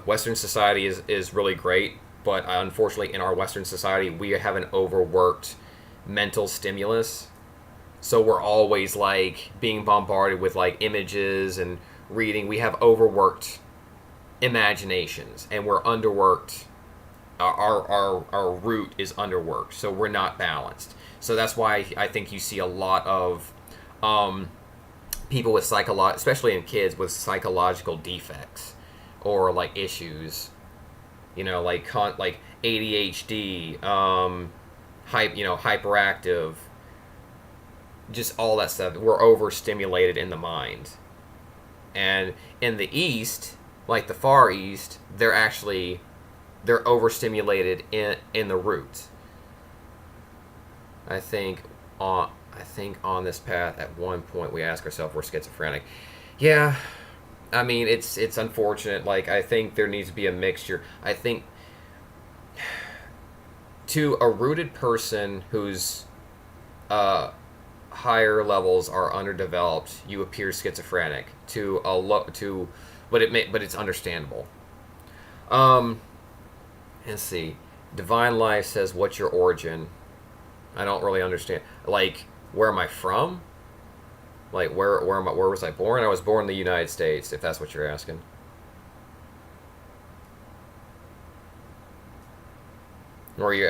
Western society is really great, but unfortunately in our Western society we have an overworked mental stimulus, so we're always like being bombarded with like images and reading. We have overworked imaginations, and we're underworked. Our root is underworked, so we're not balanced. So that's why I think you see a lot of people with especially in kids with psychological defects or like issues, like ADHD, hyperactive, just all that stuff. We're overstimulated in the mind. And in the East, like the Far East, they're overstimulated in the root. I think on this path at one point we ask ourselves we're schizophrenic. Yeah, I mean it's unfortunate. Like I think there needs to be a mixture. I think to a rooted person whose higher levels are underdeveloped, you appear schizophrenic. But it's understandable. Let's see. Divine Life says, "What's your origin?" I don't really understand. Like, where am I from? Like, where was I born? I was born in the United States, if that's what you're asking. Or you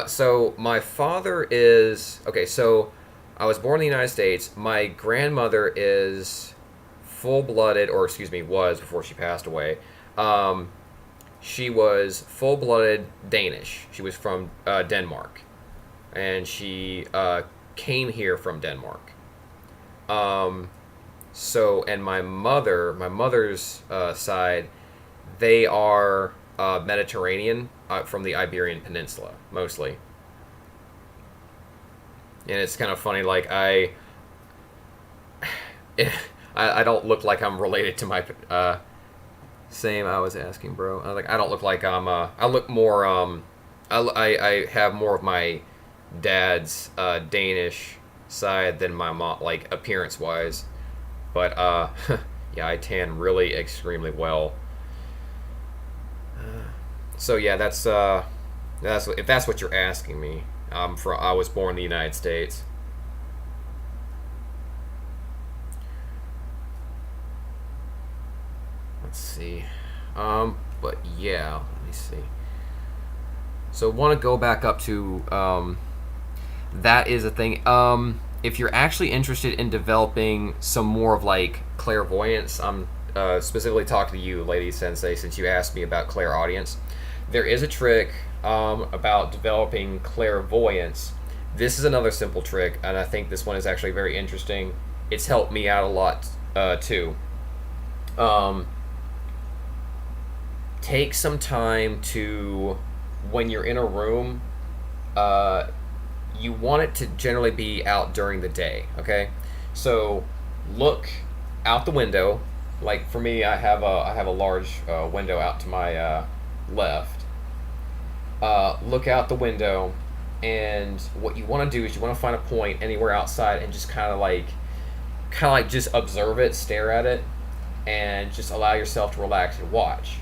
so my father is okay. So I was born in the United States. My grandmother is full-blooded, or excuse me, was before she passed away. She was full-blooded Danish. She was from Denmark, and she came here from Denmark. And my mother's side, they are Mediterranean, from the Iberian Peninsula mostly. And it's kind of funny, like I don't look like I'm related to my same. I was asking, bro. I was like, I don't look like I'm. I look more. I have more of my dad's Danish side than my mom, like appearance wise. But yeah, I tan really extremely well. So yeah, that's if that's what you're asking me. I was born in the United States. Let's see. But yeah, let me see. So want to go back up to that is a thing. If you're actually interested in developing some more of like clairvoyance, I'm specifically talking to you, Lady Sensei, since you asked me about clairaudience. There is a trick about developing clairvoyance. This is another simple trick, and I think this one is actually very interesting. It's helped me out a lot too. Take some time to, when you're in a room, you want it to generally be out during the day, okay? So look out the window. Like for me, I have a large window out to my left. Look out the window, and what you want to do is you want to find a point anywhere outside and just kind of like just observe it, stare at it, and just allow yourself to relax and watch.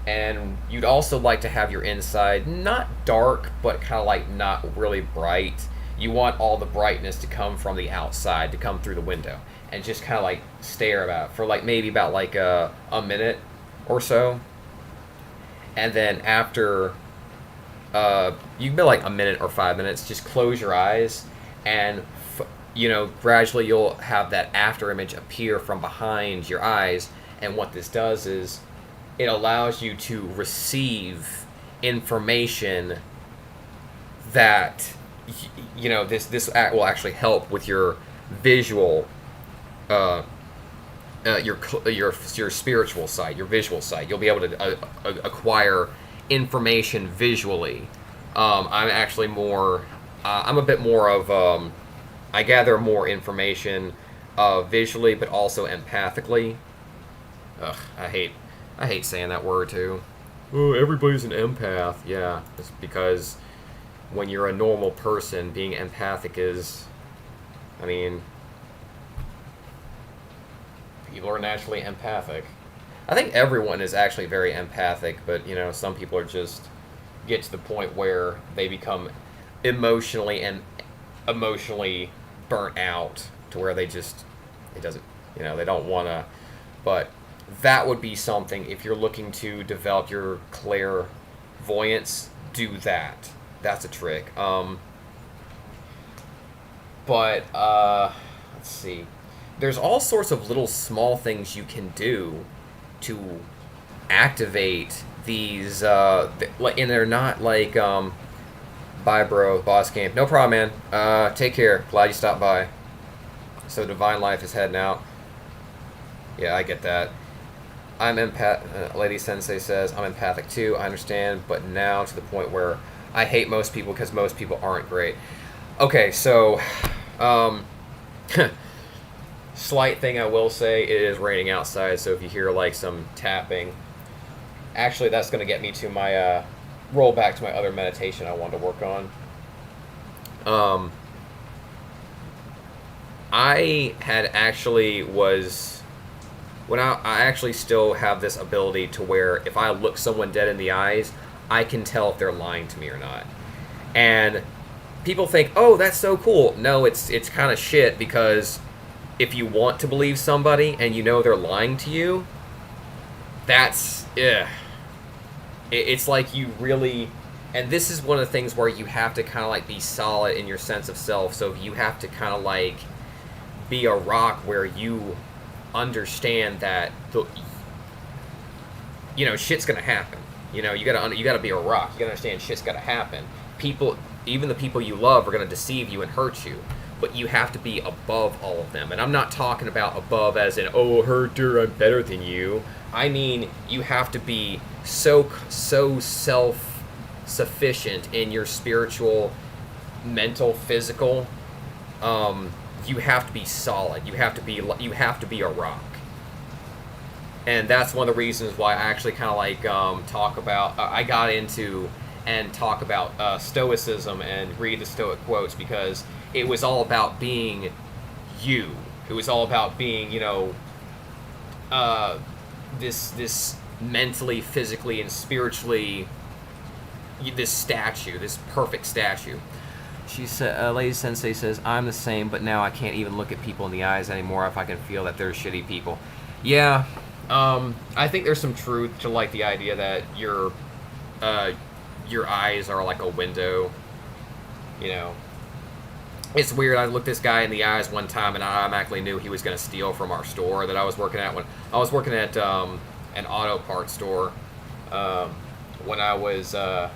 And you'd also like to have your inside not dark, but kind of like not really bright. You want all the brightness to come from the outside, to come through the window, and just kind of like stare about for like maybe about like a minute or so. And then after you can be like a minute or 5 minutes, just close your eyes, and gradually you'll have that after image appear from behind your eyes. And what this does is it allows you to receive information that this will actually help with your visual your spiritual sight, your visual sight. You'll be able to acquire information visually. I'm actually more I'm a bit more of I gather more information visually, but also empathically. Ugh, I hate saying that word too. Oh, everybody's an empath. Yeah, it's because when you're a normal person, being empathic is, I mean, people are naturally empathic. I think everyone is actually very empathic, but some people are just get to the point where they become emotionally burnt out to where it doesn't, they don't want to. But that would be something, if you're looking to develop your clairvoyance, do that. That's a trick. But let's see. There's all sorts of little small things you can do to activate these, and they're not like, bye bro, boss camp. No problem, man. Take care. Glad you stopped by. So Divine Life is heading out. Yeah, I get that. Lady Sensei says, I'm empathic too, I understand, but now to the point where I hate most people because most people aren't great. Okay, so, slight thing I will say, it is raining outside, so if you hear like some tapping, actually that's going to get me to my, roll back to my other meditation I wanted to work on. I had actually I actually still have this ability to where if I look someone dead in the eyes, I can tell if they're lying to me or not. And people think, oh, that's so cool. No, it's kind of shit, because if you want to believe somebody and they're lying to you, that's, it's like you really, and this is one of the things where you have to kind of like be solid in your sense of self. So you have to kind of like be a rock where you understand that shit's gonna happen. You gotta be a rock. You gotta understand shit's gotta happen. People, even the people you love, are gonna deceive you and hurt you. But you have to be above all of them. And I'm not talking about above as in, oh, herder, I'm better than you. I mean, you have to be so self-sufficient in your spiritual, mental, physical. You have to be solid. You have to be a rock. And that's one of the reasons why I actually kind of like talk about. I got into and talk about Stoicism and read the Stoic quotes, because it was all about being you. It was all about being, this mentally, physically, and spiritually, this perfect statue. She said, Lady Sensei says, I'm the same, but now I can't even look at people in the eyes anymore if I can feel that they're shitty people. Yeah, I think there's some truth to like the idea that your eyes are like a window. It's weird. I looked this guy in the eyes one time, and I automatically knew he was going to steal from our store that I was working at. When I was working at an auto parts store, when I was a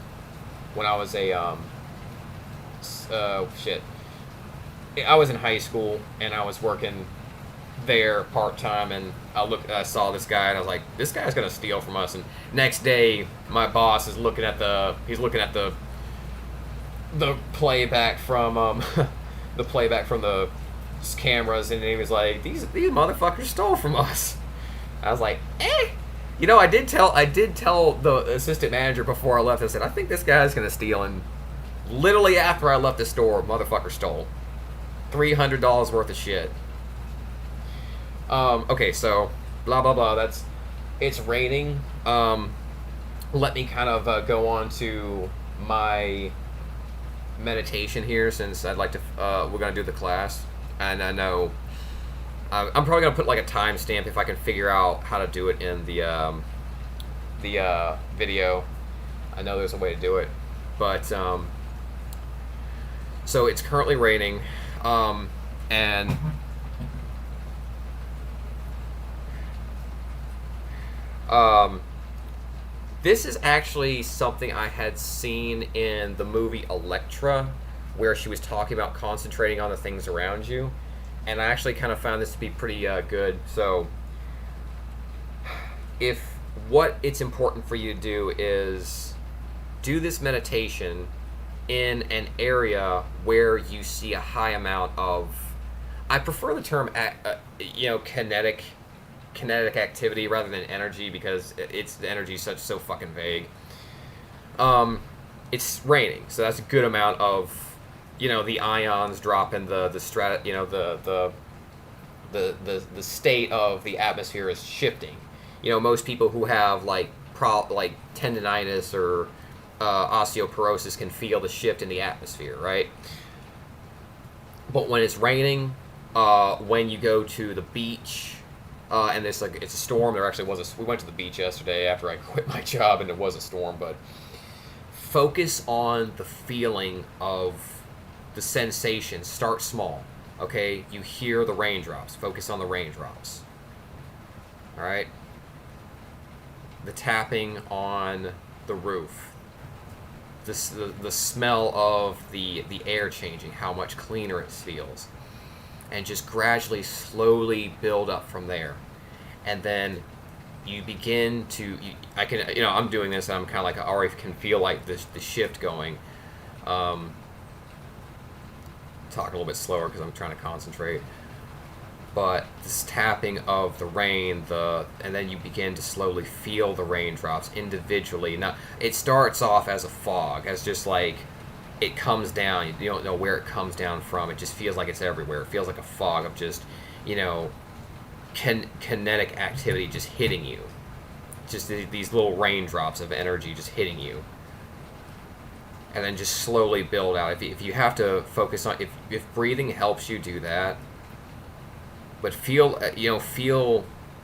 I was in high school, and I was working there part-time, and I saw this guy, and I was like, this guy's gonna steal from us. And next day, my boss is looking at the playback from the cameras, and he was like, these motherfuckers stole from us. I was like, I did tell the assistant manager before I left. I said, I think this guy's gonna steal. And literally after I left the store, motherfucker stole $300 worth of shit. Okay, so blah blah blah. It's raining. Let me kind of go on to my meditation here, since I'd like to. We're gonna do the class, and I know I'm probably gonna put like a timestamp if I can figure out how to do it in the video. I know there's a way to do it, but so it's currently raining, and this is actually something I had seen in the movie Elektra, where she was talking about concentrating on the things around you, and I actually kind of found this to be pretty good. So, if what it's important for you to do is do this meditation in an area where you see a high amount of, I prefer the term kinetic activity rather than energy, because it's the energy is so fucking vague. It's raining, so that's a good amount of, the ions dropping, the strat, the state of the atmosphere is shifting. Most people who have like tendinitis or osteoporosis can feel the shift in the atmosphere, right? But when it's raining, when you go to the beach, and it's a storm. There actually was we went to the beach yesterday after I quit my job, and it was a storm. But focus on the feeling of the sensation. Start small, okay? You hear the raindrops. Focus on the raindrops. All right. The tapping on the roof. The smell of the air changing. How much cleaner it feels. And just gradually, slowly build up from there. And then you begin to, I'm doing this, and I'm kind of like, I already can feel like the shift going. Talk a little bit slower because I'm trying to concentrate. But this tapping of the rain, and then you begin to slowly feel the raindrops individually. Now, it starts off as a fog, as just like, it comes down. You don't know where it comes down from. It just feels like it's everywhere. It feels like a fog of just, kinetic activity just hitting you. Just these little raindrops of energy just hitting you. And then just slowly build out. If you have to focus on, if breathing helps you do that, but feel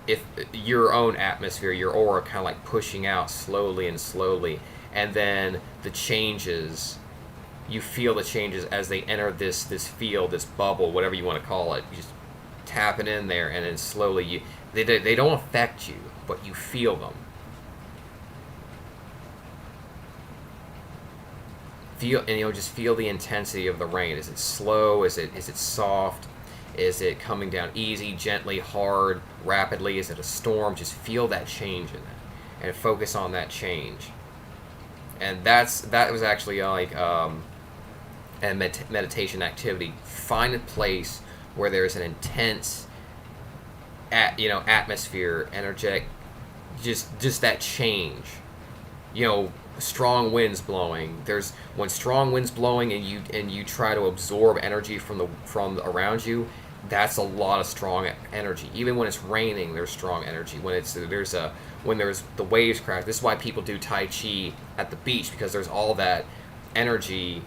if your own atmosphere, your aura kind of like pushing out slowly and slowly. And then the changes, you feel the changes as they enter this field, this bubble, whatever you want to call it. You just tap it in there, and then slowly they don't affect you, but you feel them. Just feel the intensity of the rain. Is it slow? Is it soft? Is it coming down easy, gently, hard, rapidly? Is it a storm? Just feel that change in it, and focus on that change. And that was actually like a meditation activity. Find a place where there's an intense, atmosphere, energetic, just that change. Strong winds blowing. When strong winds blowing, and you try to absorb energy from around you. That's a lot of strong energy. Even when it's raining, there's strong energy. When there's the waves crash. This is why people do Tai Chi at the beach, because there's all that energy,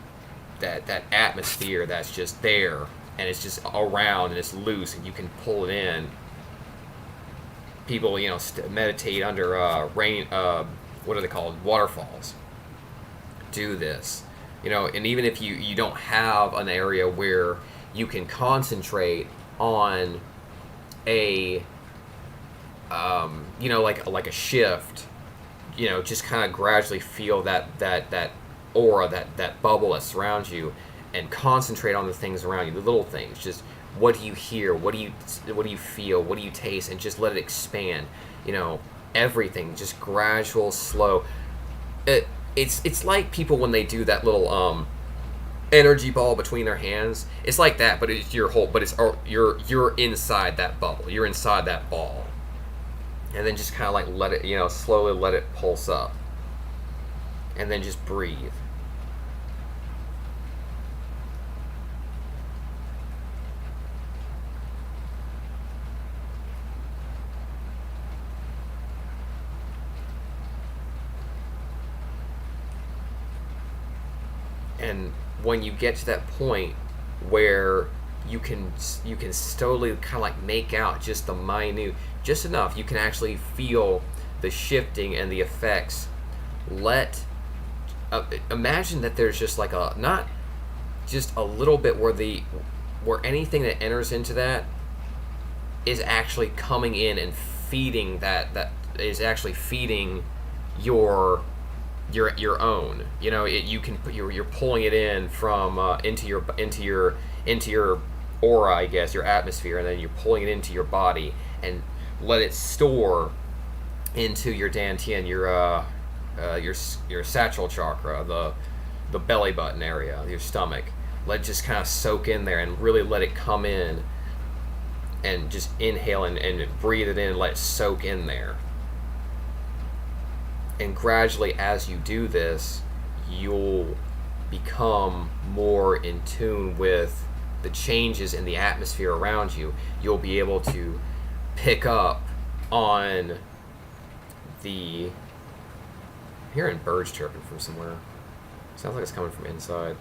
that atmosphere that's just there, and it's just around, and it's loose, and you can pull it in. People, meditate under rain. What are they called? Waterfalls. Do this, and even if you don't have an area where you can concentrate on a, like a shift, just kind of gradually feel that aura, that bubble that surrounds you, and concentrate on the things around you, the little things. Just what do you hear? What do you feel? What do you taste? And just let it expand. Everything, just gradual, slow. It's like people when they do that little energy ball between their hands. It's like that, but it's your whole. But you're inside that bubble. You're inside that ball, and then just kind of like let it, slowly let it pulse up, and then just breathe. and when you get to that point where you can slowly kind of like make out just the minute, just enough, you can actually feel the shifting and the effects. Let imagine that there's just like a, not just a little bit where anything that enters into that is actually coming in and feeding that is actually feeding your own. You know, you can put you're pulling it in from into your aura, I guess, your atmosphere, and then you're pulling it into your body and let it store into your dantian, your sacral chakra, the belly button area, your stomach. Let it just kind of soak in there and really let it come in, and just inhale and breathe it in and let it soak in there. And gradually, as you do this, you'll become more in tune with the changes in the atmosphere around you. You'll be able to pick up on the... I'm hearing birds chirping from somewhere. Sounds like it's coming from inside.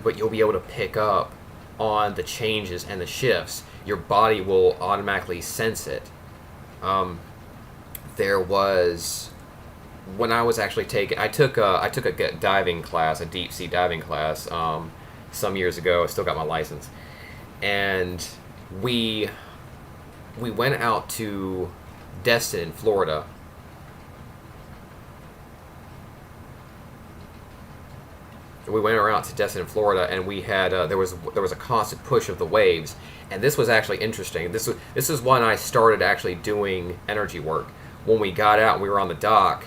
But you'll be able to pick up on the changes and the shifts. Your body will automatically sense it. There was... When I was actually I took a diving class, a deep sea diving class, some years ago. I still got my license, and we went out to Destin in Florida. We went around to Destin in Florida, and we had there was a constant push of the waves, and this was actually interesting. This is when I started actually doing energy work. When we got out and we were on the dock,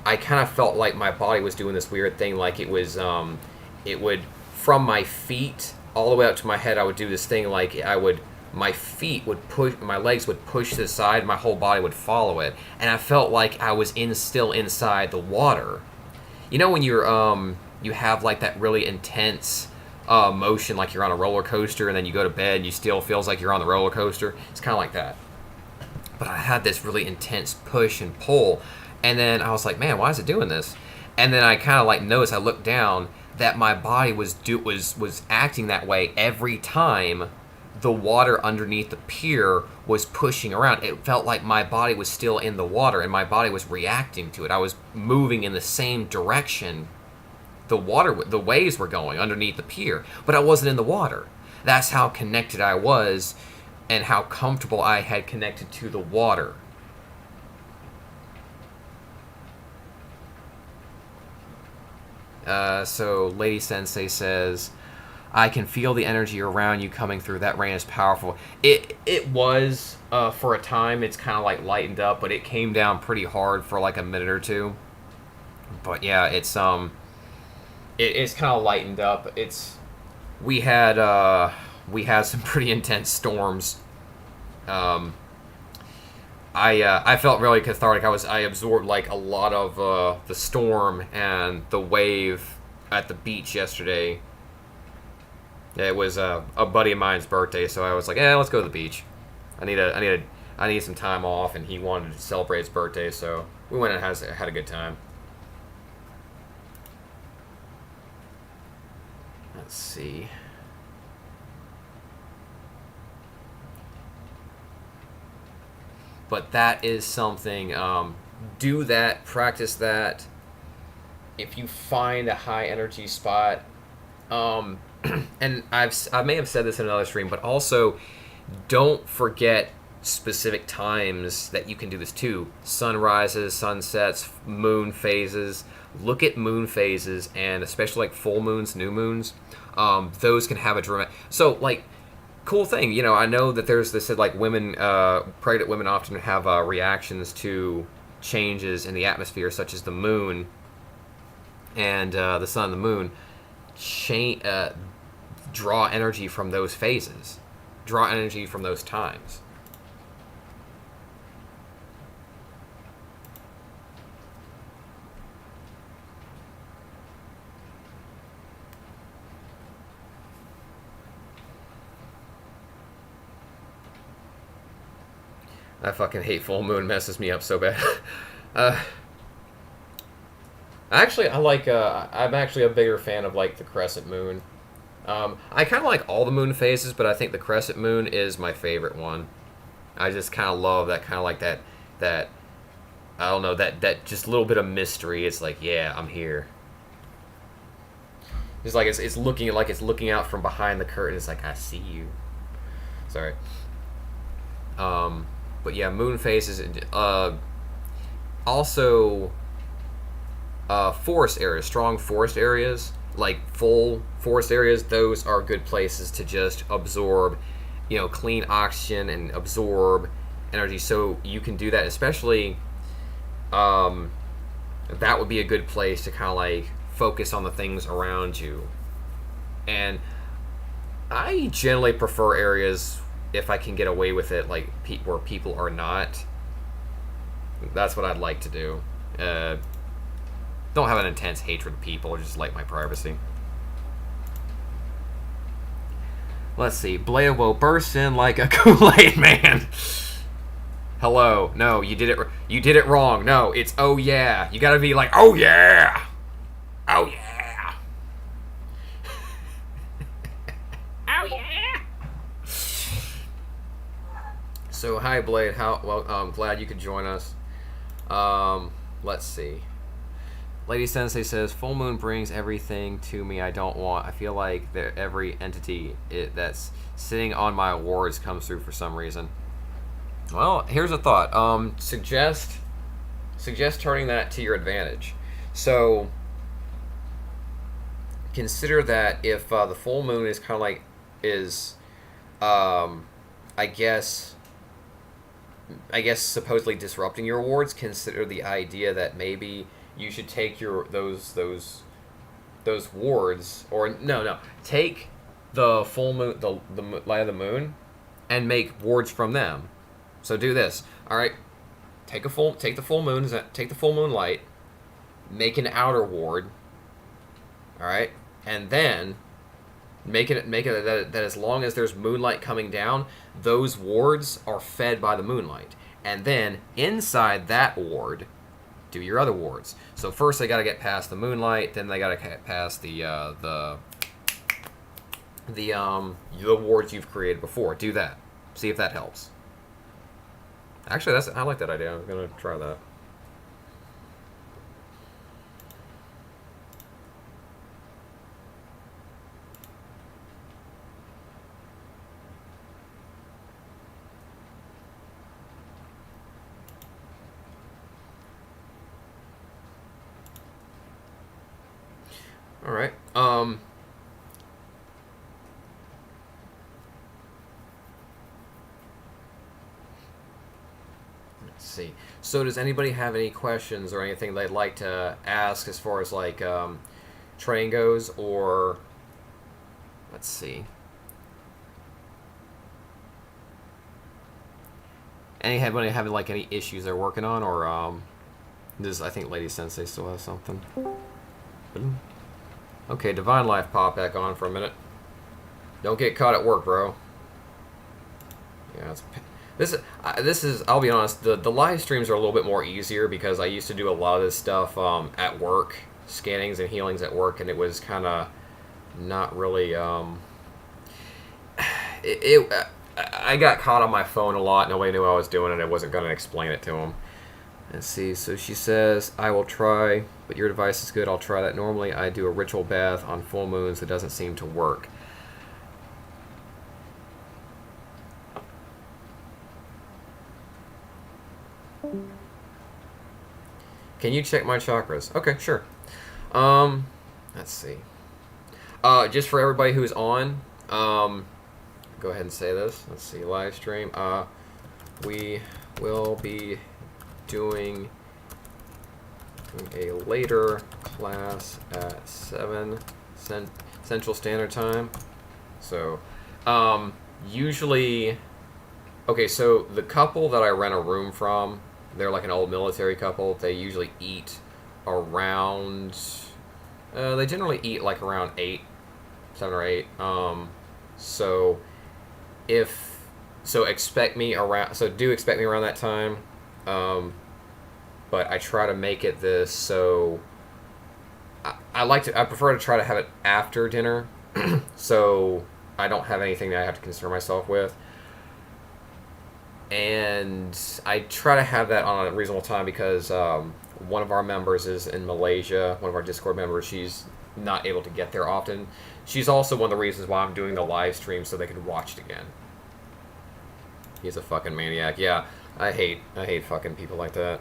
I kind of felt like my body was doing this weird thing, like it would, from my feet all the way up to my head, I would do this thing like my feet would push, my legs would push to the side, my whole body would follow it, and I felt like I was still inside the water. You know when you have like that really intense motion, like you're on a roller coaster, and then you go to bed and you still feels like you're on the roller coaster? It's kind of like that. But I had this really intense push and pull. And then I was like, man, why is it doing this? And then I kind of like noticed, I looked down, that my body was acting that way every time the water underneath the pier was pushing around. It felt like my body was still in the water and my body was reacting to it. I was moving in the same direction the waves were going underneath the pier, but I wasn't in the water. That's how connected I was and how comfortable I had connected to the water. So Lady Sensei says, I can feel the energy around you coming through. That rain is powerful. It was, for a time, it's kind of like lightened up, but it came down pretty hard for like a minute or two. But yeah, it's kind of lightened up. We had some pretty intense storms. I felt really cathartic. I absorbed like a lot of the storm and the wave at the beach yesterday. It was a buddy of mine's birthday, so I was like, let's go to the beach. I need some time off, and he wanted to celebrate his birthday, so we went and had a good time. Let's see. But that is something, do that, practice that. If you find a high energy spot, and I may have said this in another stream, but also don't forget specific times that you can do this too. Sunrises, sunsets, moon phases. Look at moon phases, and especially like full moons, new moons. Those can have a dramatic... So, like, cool thing, you know, I know that there's this, like, women, pregnant women often have reactions to changes in the atmosphere, such as the moon and the sun and the moon. Draw energy from those phases. Draw energy from those times. I fucking hate full moon. Messes me up so bad. Actually, I like. I'm actually a bigger fan of like the crescent moon. I kind of like all the moon phases, but I think the crescent moon is my favorite one. I just kind of love that kind of like that I don't know that just little bit of mystery. It's like, yeah, I'm here. It's like it's looking like it's looking out from behind the curtain. It's like, I see you. Sorry. But yeah, moon phases. Also, forest areas, strong forest areas, like full forest areas. Those are good places to just absorb, clean oxygen and absorb energy. So you can do that, especially. That would be a good place to kind of like focus on the things around you. And I generally prefer areas, if I can get away with it, like where people are not. That's what I'd like to do. Don't have an intense hatred of people, just like my privacy. Let's see. Blade will burst in like a Kool-Aid man. Hello. No, you did it. You did it wrong. No, it's oh yeah. You gotta be like, oh yeah. Oh yeah. Oh yeah. So hi Blade. I'm glad you could join us. Let's see. Lady Sensei says, full moon brings everything to me I don't want. I feel like every entity that's sitting on my awards comes through for some reason. Well, here's a thought. Suggest turning that to your advantage. So consider that if the full moon is kind of like I guess supposedly disrupting your awards, consider the idea that maybe you should take those wards, or no, take the full moon, the light of the moon, and make wards from them. So do this. All right, take the full moon light, make an outer ward. All right, and then make it that as long as there's moonlight coming down, those wards are fed by the moonlight, and then inside that ward, do your other wards. So first they got to get past the moonlight, then they got to get past the wards you've created before. Do that. See if that helps. Actually, I like that idea. I'm gonna try that. All right. Let's see. So, does anybody have any questions or anything they'd like to ask as far as like train goes, or let's see. Anybody having like any issues they're working on, or I think Lady Sensei still has something. Okay, Divine Life pop back on for a minute. Don't get caught at work, bro. Yeah, this is. I'll be honest. The live streams are a little bit more easier because I used to do a lot of this stuff at work, scannings and healings at work, and it was kind of not really. I got caught on my phone a lot. Nobody knew I was doing it. I wasn't going to explain it to them. Let's see. So she says, I will try, but your advice is good. I'll try that. Normally, I do a ritual bath on full moons. It doesn't seem to work. Can you check my chakras? Okay, sure. Let's see. Just for everybody who's on, go ahead and say this. Let's see, live stream. We will be doing a later class at 7 Central Standard Time. So, usually, okay, so the couple that I rent a room from, they're like an old military couple. They usually eat around, they generally eat like around 7 or 8. So expect me around, do expect me around that time. But I try to make it this so I prefer to try to have it after dinner, so I don't have anything that I have to concern myself with. And I try to have that on a reasonable time because one of our members is in Malaysia. One of our Discord members, she's not able to get there often. She's also one of the reasons why I'm doing the live stream so they can watch it again. He's a fucking maniac. Yeah, I hate fucking people like that.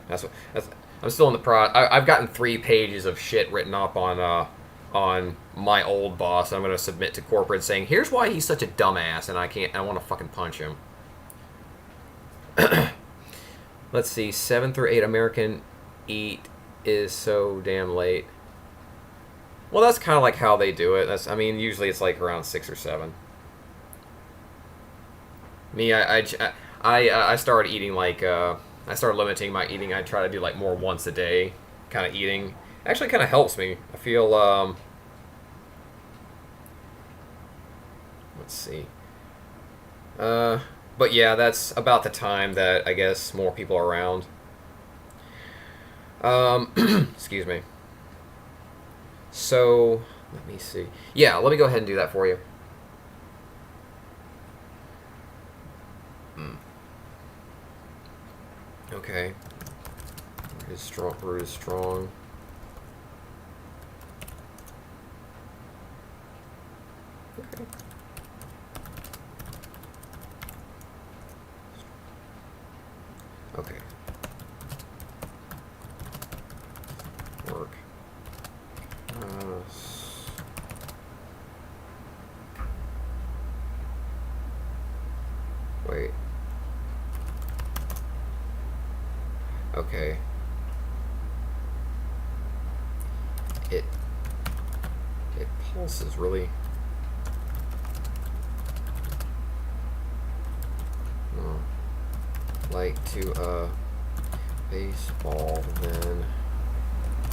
I'm still in the I've gotten 3 pages of shit written up on my old boss. I'm gonna submit to corporate saying here's why he's such a dumbass, and I want to fucking punch him. Let's see, 7 through 8 American Eat is so damn late. Well, that's kind of like how they do it. I mean, usually it's like around 6 or 7. Me, I started eating like I started limiting my eating. I try to do like more once a day kind of eating. Actually, kind of helps me. I feel let's see. But yeah, that's about the time that I guess more people are around. Excuse me. So, let me see. Yeah, let me go ahead and do that for you. Okay. Brew is strong. Okay. Okay. Work. Wait. Okay. It pulses really. Oh. Like to baseball then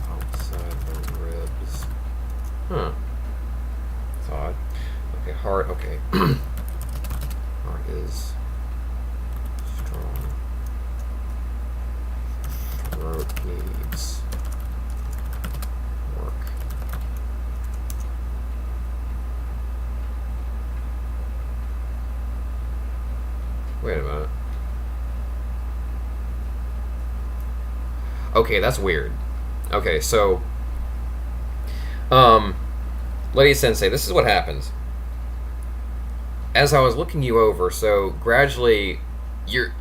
outside the ribs. Huh. That's odd. Okay, heart. Okay. Heart is strong. Throat needs work. Wait a minute. Okay, that's weird. Okay, so Lady Sensei, this is what happens. As I was looking you over, so gradually your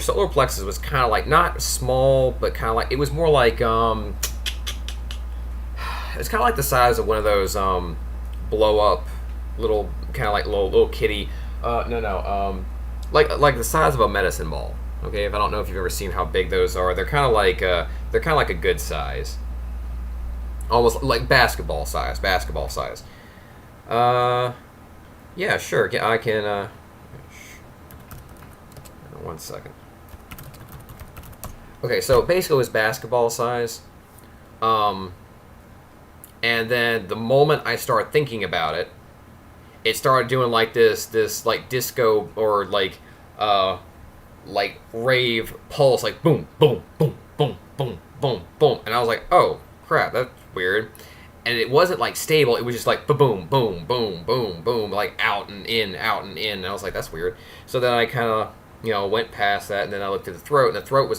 solar plexus was kind of like not small, but kind of like it was more like it's kind of like the size of one of those blow up little kind of like little kitty like the size of a medicine ball. Okay, if I don't know if you've ever seen how big those are, they're kind of like a good size, almost like basketball size. Yeah, sure. I can. 1 second. Okay, so basically it was basketball size, and then the moment I started thinking about it, it started doing like this like disco or like rave pulse, like boom, boom, boom, boom, boom, boom, boom, and I was like, oh crap, that's weird. And it wasn't like stable; it was just like boom, boom, boom, boom, boom, like out and in, out and in. And I was like, that's weird. So then I kind of went past that, and then I looked at the throat, and the throat was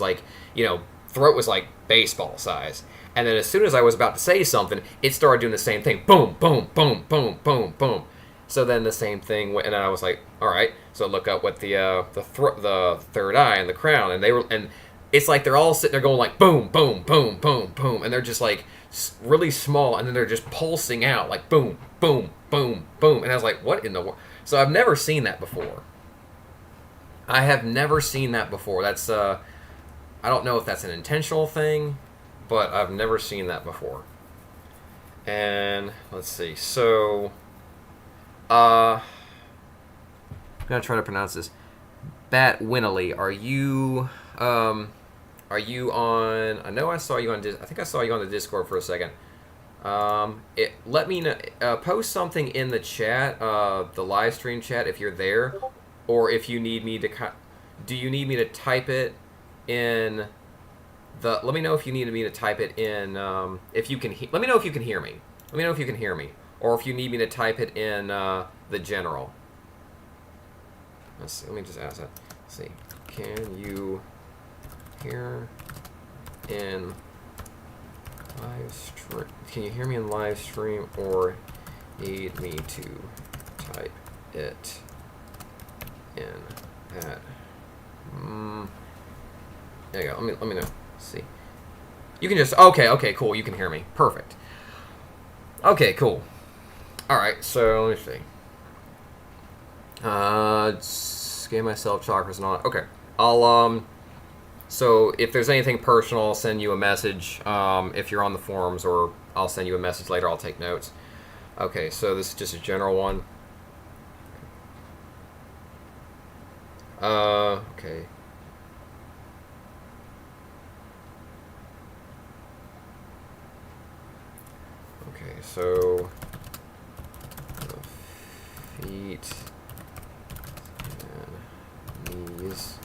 like baseball size. And then as soon as I was about to say something, it started doing the same thing, boom, boom, boom, boom, boom, boom. So then the same thing, and I was like, all right. So I look up what the third eye and the crown, and it's like they're all sitting there going like boom, boom, boom, boom, boom, and they're just like really small, and then they're just pulsing out like boom, boom, boom, boom, and I was like, what in the world? So I've never seen that before. I have never seen that before. That's I don't know if that's an intentional thing, but I've never seen that before. And let's see. So I'm gonna try to pronounce this. Bat Winneley, are you on? I know I saw you on. I think I saw you on the Discord for a second. Let me know. Post something in the chat, the live stream chat, if you're there, or if you need me to. Do you need me to type it in let me know if you need me to type it in. If you can, let me know if you can hear me. Let me know if you can hear me, or if you need me to type it in the general. Let's see. Let me just ask that. Let's see. Can you hear in live stream? Can you hear me in live stream, or need me to type it in that? There you go. Let me know. Let's see. You can just okay, cool. You can hear me. Perfect. Okay, cool. All right. So let me see. Scan myself chakras and all that. Okay. I'll So if there's anything personal, I'll send you a message. If you're on the forums, or I'll send you a message later. I'll take notes. Okay. So this is just a general one. Okay. Okay, so feet and knees.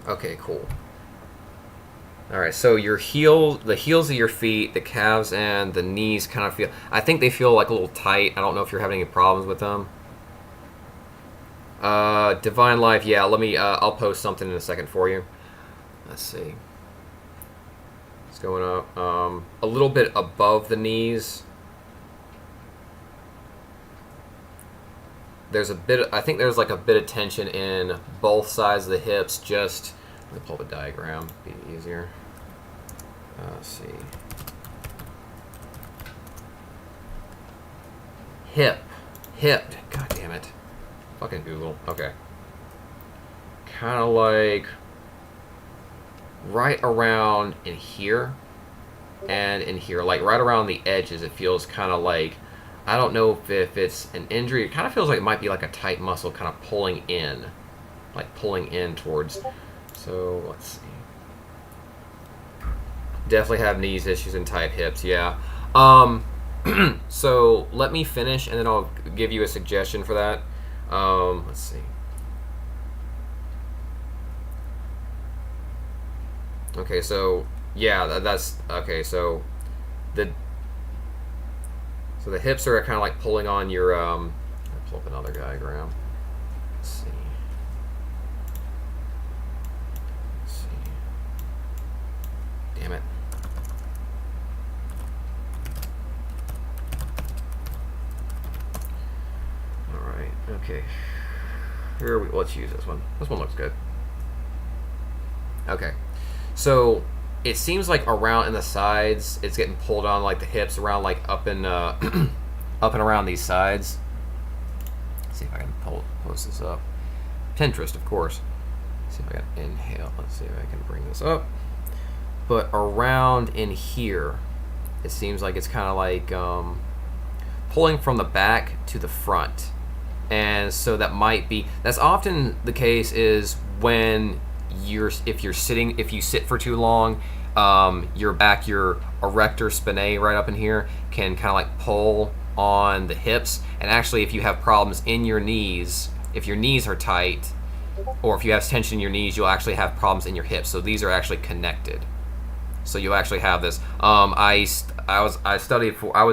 Okay, cool. All right, so your the heels of your feet, the calves, and the knees kind of feel. I think they feel like a little tight. I don't know if you're having any problems with them. Divine Life, yeah. Let me. I'll post something in a second for you. Let's see. It's going up a little bit above the knees. There's a bit. I think there's like a bit of tension in both sides of the hips. Just let me pull up a diagram. Be easier. Let's see. Hip. God damn it. Fucking Google. Okay. Kind of like right around in here and in here, like right around the edges. It feels kind of like, I don't know if it's an injury. It kind of feels like it might be like a tight muscle kind of pulling in, like pulling in towards. So let's see. Definitely have knees issues and tight hips. Yeah. So let me finish and then I'll give you a suggestion for that. Let's see. Okay, so yeah, that's okay. So the hips are kind of like pulling on your. I'll pull up another diagram. Let's see. Damn it. All right. Okay. Here we. Let's use this one. This one looks good. Okay. So it seems like around in the sides, it's getting pulled on, like the hips around, like up and up and around these sides. Let's see if I can post this up. Pinterest, of course. Let's see if I can inhale. Let's see if I can bring this up. But around in here, it seems like it's kind of like pulling from the back to the front. And so that's often the case is when if you sit for too long, your back, your erector spinae right up in here can kind of like pull on the hips. And actually, if you have problems in your knees, if your knees are tight, or if you have tension in your knees, you'll actually have problems in your hips. So these are actually connected. So you'll actually have this. I was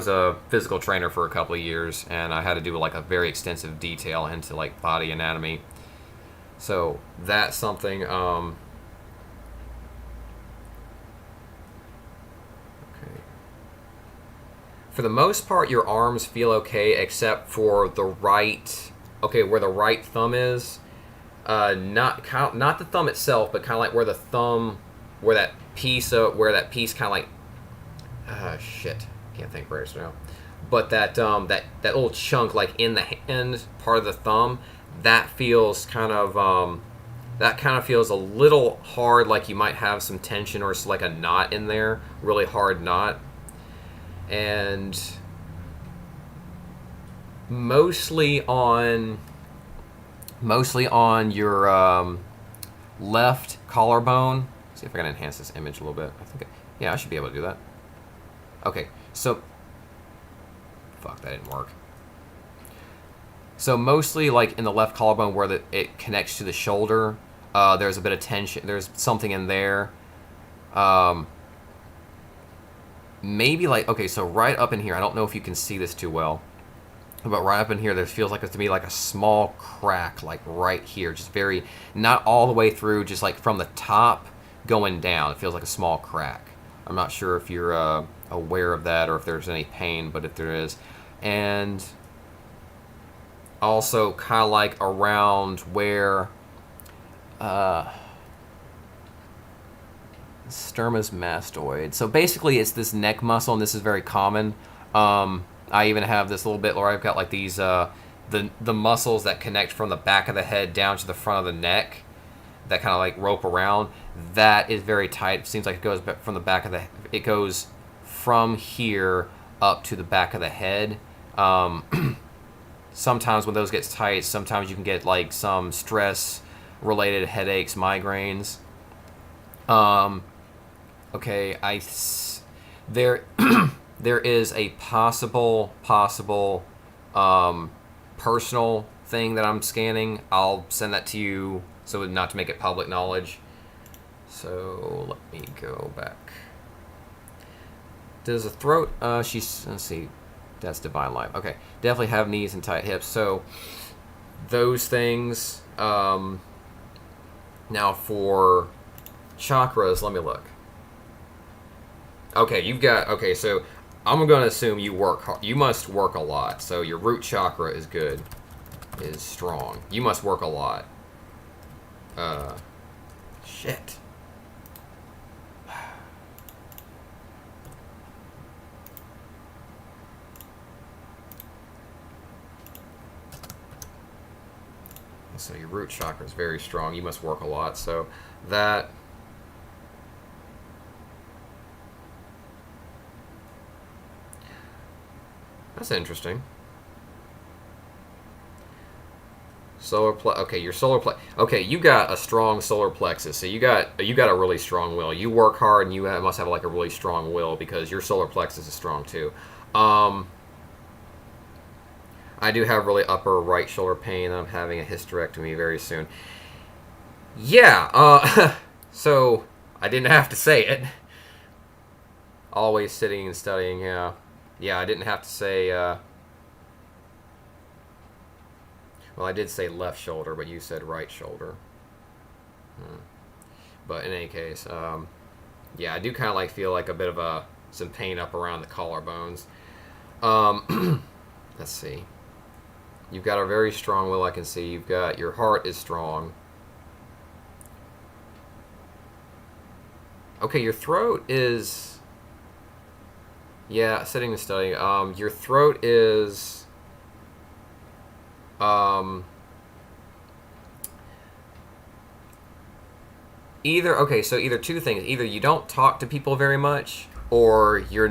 a physical trainer for a couple of years, and I had to do like a very extensive detail into like body anatomy. So that's something. Okay. For the most part, your arms feel okay, except for the right. Okay, where the right thumb is. Not the thumb itself, but kind of like where the thumb, where that piece kind of like. Shit, can't think right now. But that little chunk, like in the hand part of the thumb. That feels kind of feels a little hard, like you might have some tension or like a knot in there, really hard knot. And mostly on your left collarbone. Let's see if I can enhance this image a little bit. Yeah, I should be able to do that. Okay, so fuck, that didn't work. So mostly like in the left collarbone where it connects to the shoulder, there's a bit of tension. There's something in there. Um, maybe like, okay, so right up in here, I don't know if you can see this too well, but right up in here, there feels like it's to me like a small crack, like right here, just very, not all the way through, just like from the top going down. It feels like a small crack. I'm not sure if you're aware of that or if there's any pain, but if there is. And also kind of like around where Sturma's mastoid. So basically it's this neck muscle, and this is very common. I even have this little bit where I've got like these the muscles that connect from the back of the head down to the front of the neck that kind of like rope around. That is very tight. It seems like it goes from the back of the, it goes from here up to the back of the head. Sometimes when those gets tight, sometimes you can get like some stress related headaches, migraines. Okay, there there is a possible personal thing that I'm scanning. I'll send that to you so not to make it public knowledge. So let me go back. Does the throat, let's see, that's Divine Life. Okay, definitely have knees and tight hips. So those things. Now for chakras, let me look. Okay, okay, so I'm going to assume you work hard. You must work a lot. So your root chakra is good, is strong. You must work a lot. Shit. So your root chakra is very strong. You must work a lot. So that's interesting. Okay, your solar plex. Okay, you got a strong solar plexus. So you got a really strong will. You work hard, and you must have like a really strong will because your solar plexus is strong too. I do have really upper right shoulder pain. I'm having a hysterectomy very soon. Yeah. So I didn't have to say it. Always sitting and studying. Yeah. Yeah, I didn't have to say. Well, I did say left shoulder, but you said right shoulder. But in any case, yeah, I do kind of like feel like a bit of some pain up around the collarbones. Let's see. You've got a very strong will, I can see. You've got, your heart is strong. Okay, your throat is, yeah, sitting and studying. Your throat is, either, okay, so either two things. Either you don't talk to people very much, or either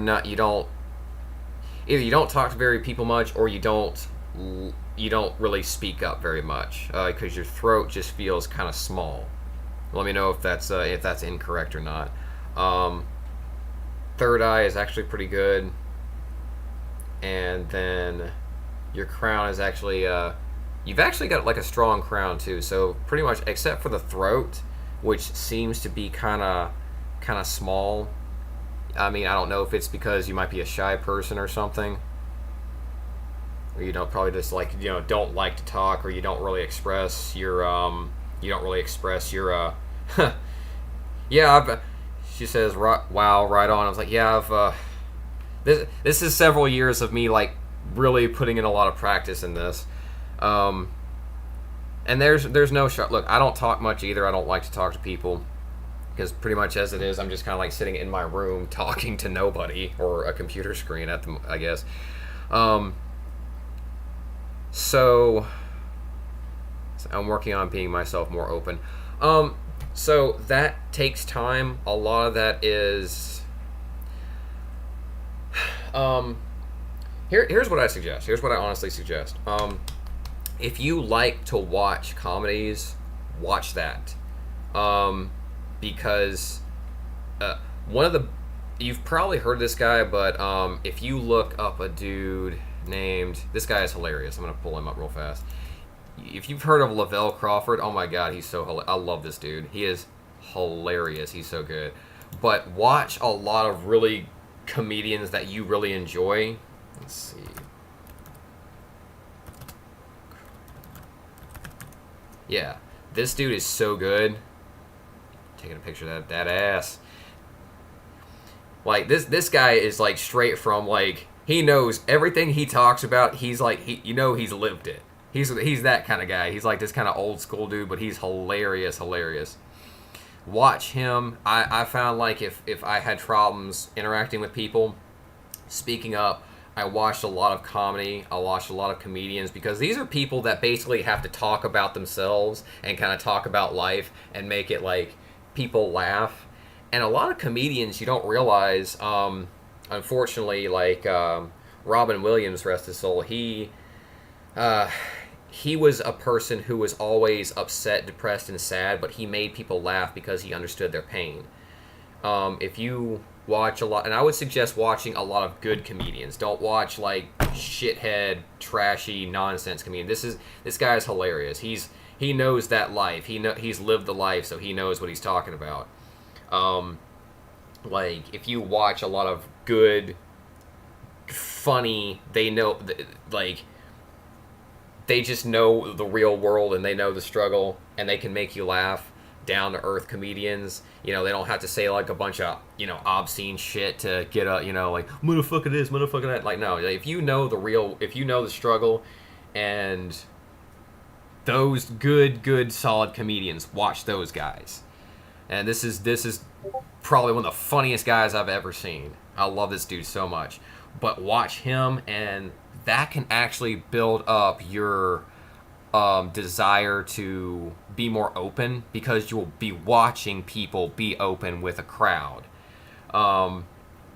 you don't talk to very people much, or you don't really speak up very much, because your throat just feels kind of small. Let me know if that's incorrect or not. Third eye is actually pretty good, and then your crown is actually you've actually got like a strong crown too. So pretty much, except for the throat, which seems to be kind of small. I mean, I don't know if it's because you might be a shy person or something. Or you don't probably just like, don't like to talk, or you don't really express your yeah, she says, wow, right on. I was like, yeah, this is several years of me like really putting in a lot of practice in this. And there's no shot. Look, I don't talk much either. I don't like to talk to people, because pretty much as it is, I'm just kind of like sitting in my room talking to nobody, or a computer screen I guess. So I'm working on being myself more open. So that takes time. A lot of that is here's what I suggest. Here's what I honestly suggest. If you like to watch comedies, watch that. Because you've probably heard this guy, but if you look up a dude named, this guy is hilarious. I'm gonna pull him up real fast. If you've heard of Lavelle Crawford, oh my god, he's so hilarious. I love this dude. He is hilarious. He's so good. but watch a lot of really comedians that you really enjoy. Let's see. Yeah, this dude is so good. Taking a picture of that ass. Like this guy is like straight from like he knows everything he talks about. He's like he's lived it. He's that kind of guy. He's like this kind of old school dude, but he's hilarious. Watch him. I found like if I had problems interacting with people, speaking up, I watched a lot of comedy. I watched a lot of comedians because these are people that basically have to talk about themselves and kind of talk about life and make it like people laugh. And a lot of comedians you don't realize, unfortunately, like Robin Williams, rest his soul, he was a person who was always upset, depressed, and sad, but he made people laugh because he understood their pain. If you watch a lot, and I would suggest watching a lot of good comedians. Don't watch like shithead, trashy, nonsense comedian. This guy is hilarious. He knows that life. He's lived the life, so he knows what he's talking about. Like if you watch a lot of good, funny, they know like they just know the real world and they know the struggle and they can make you laugh. Down to earth comedians, they don't have to say like a bunch of obscene shit to get a like motherfucker this, motherfucker that. Like no, if you know the struggle, and those good solid comedians, watch those guys. And this is probably one of the funniest guys I've ever seen. I love this dude so much, but watch him, and that can actually build up your desire to be more open because you'll be watching people be open with a crowd.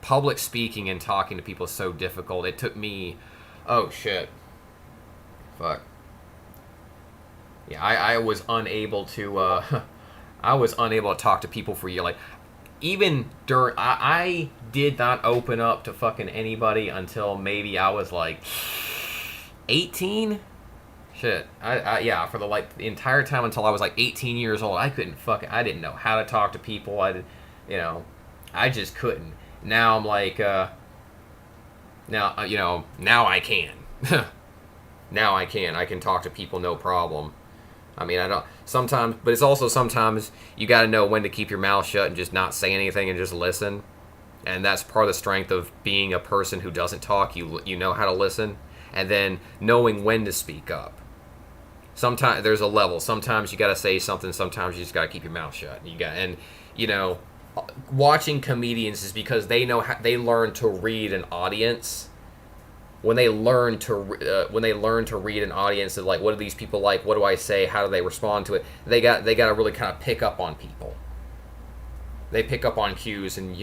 Public speaking and talking to people is so difficult. It took me, oh shit, fuck. Yeah, I was unable to. I was unable to talk to people for you. Like even during, I did not open up to fucking anybody until maybe I was like 18. Shit, yeah, for the entire time until I was like 18 years old, I didn't know how to talk to people. I just couldn't. Now I'm like, now I can. Now I can talk to people no problem. I mean, I don't sometimes, but it's also sometimes you got to know when to keep your mouth shut and just not say anything and just listen. And that's part of the strength of being a person who doesn't talk. You know how to listen, and then knowing when to speak up. Sometimes there's a level. Sometimes you got to say something. Sometimes you just got to keep your mouth shut. Watching comedians is because they know how they learn to read an audience. When they learn to read an audience, of like, what are these people like? What do I say? How do they respond to it? They got to really kind of pick up on people. They pick up on cues, and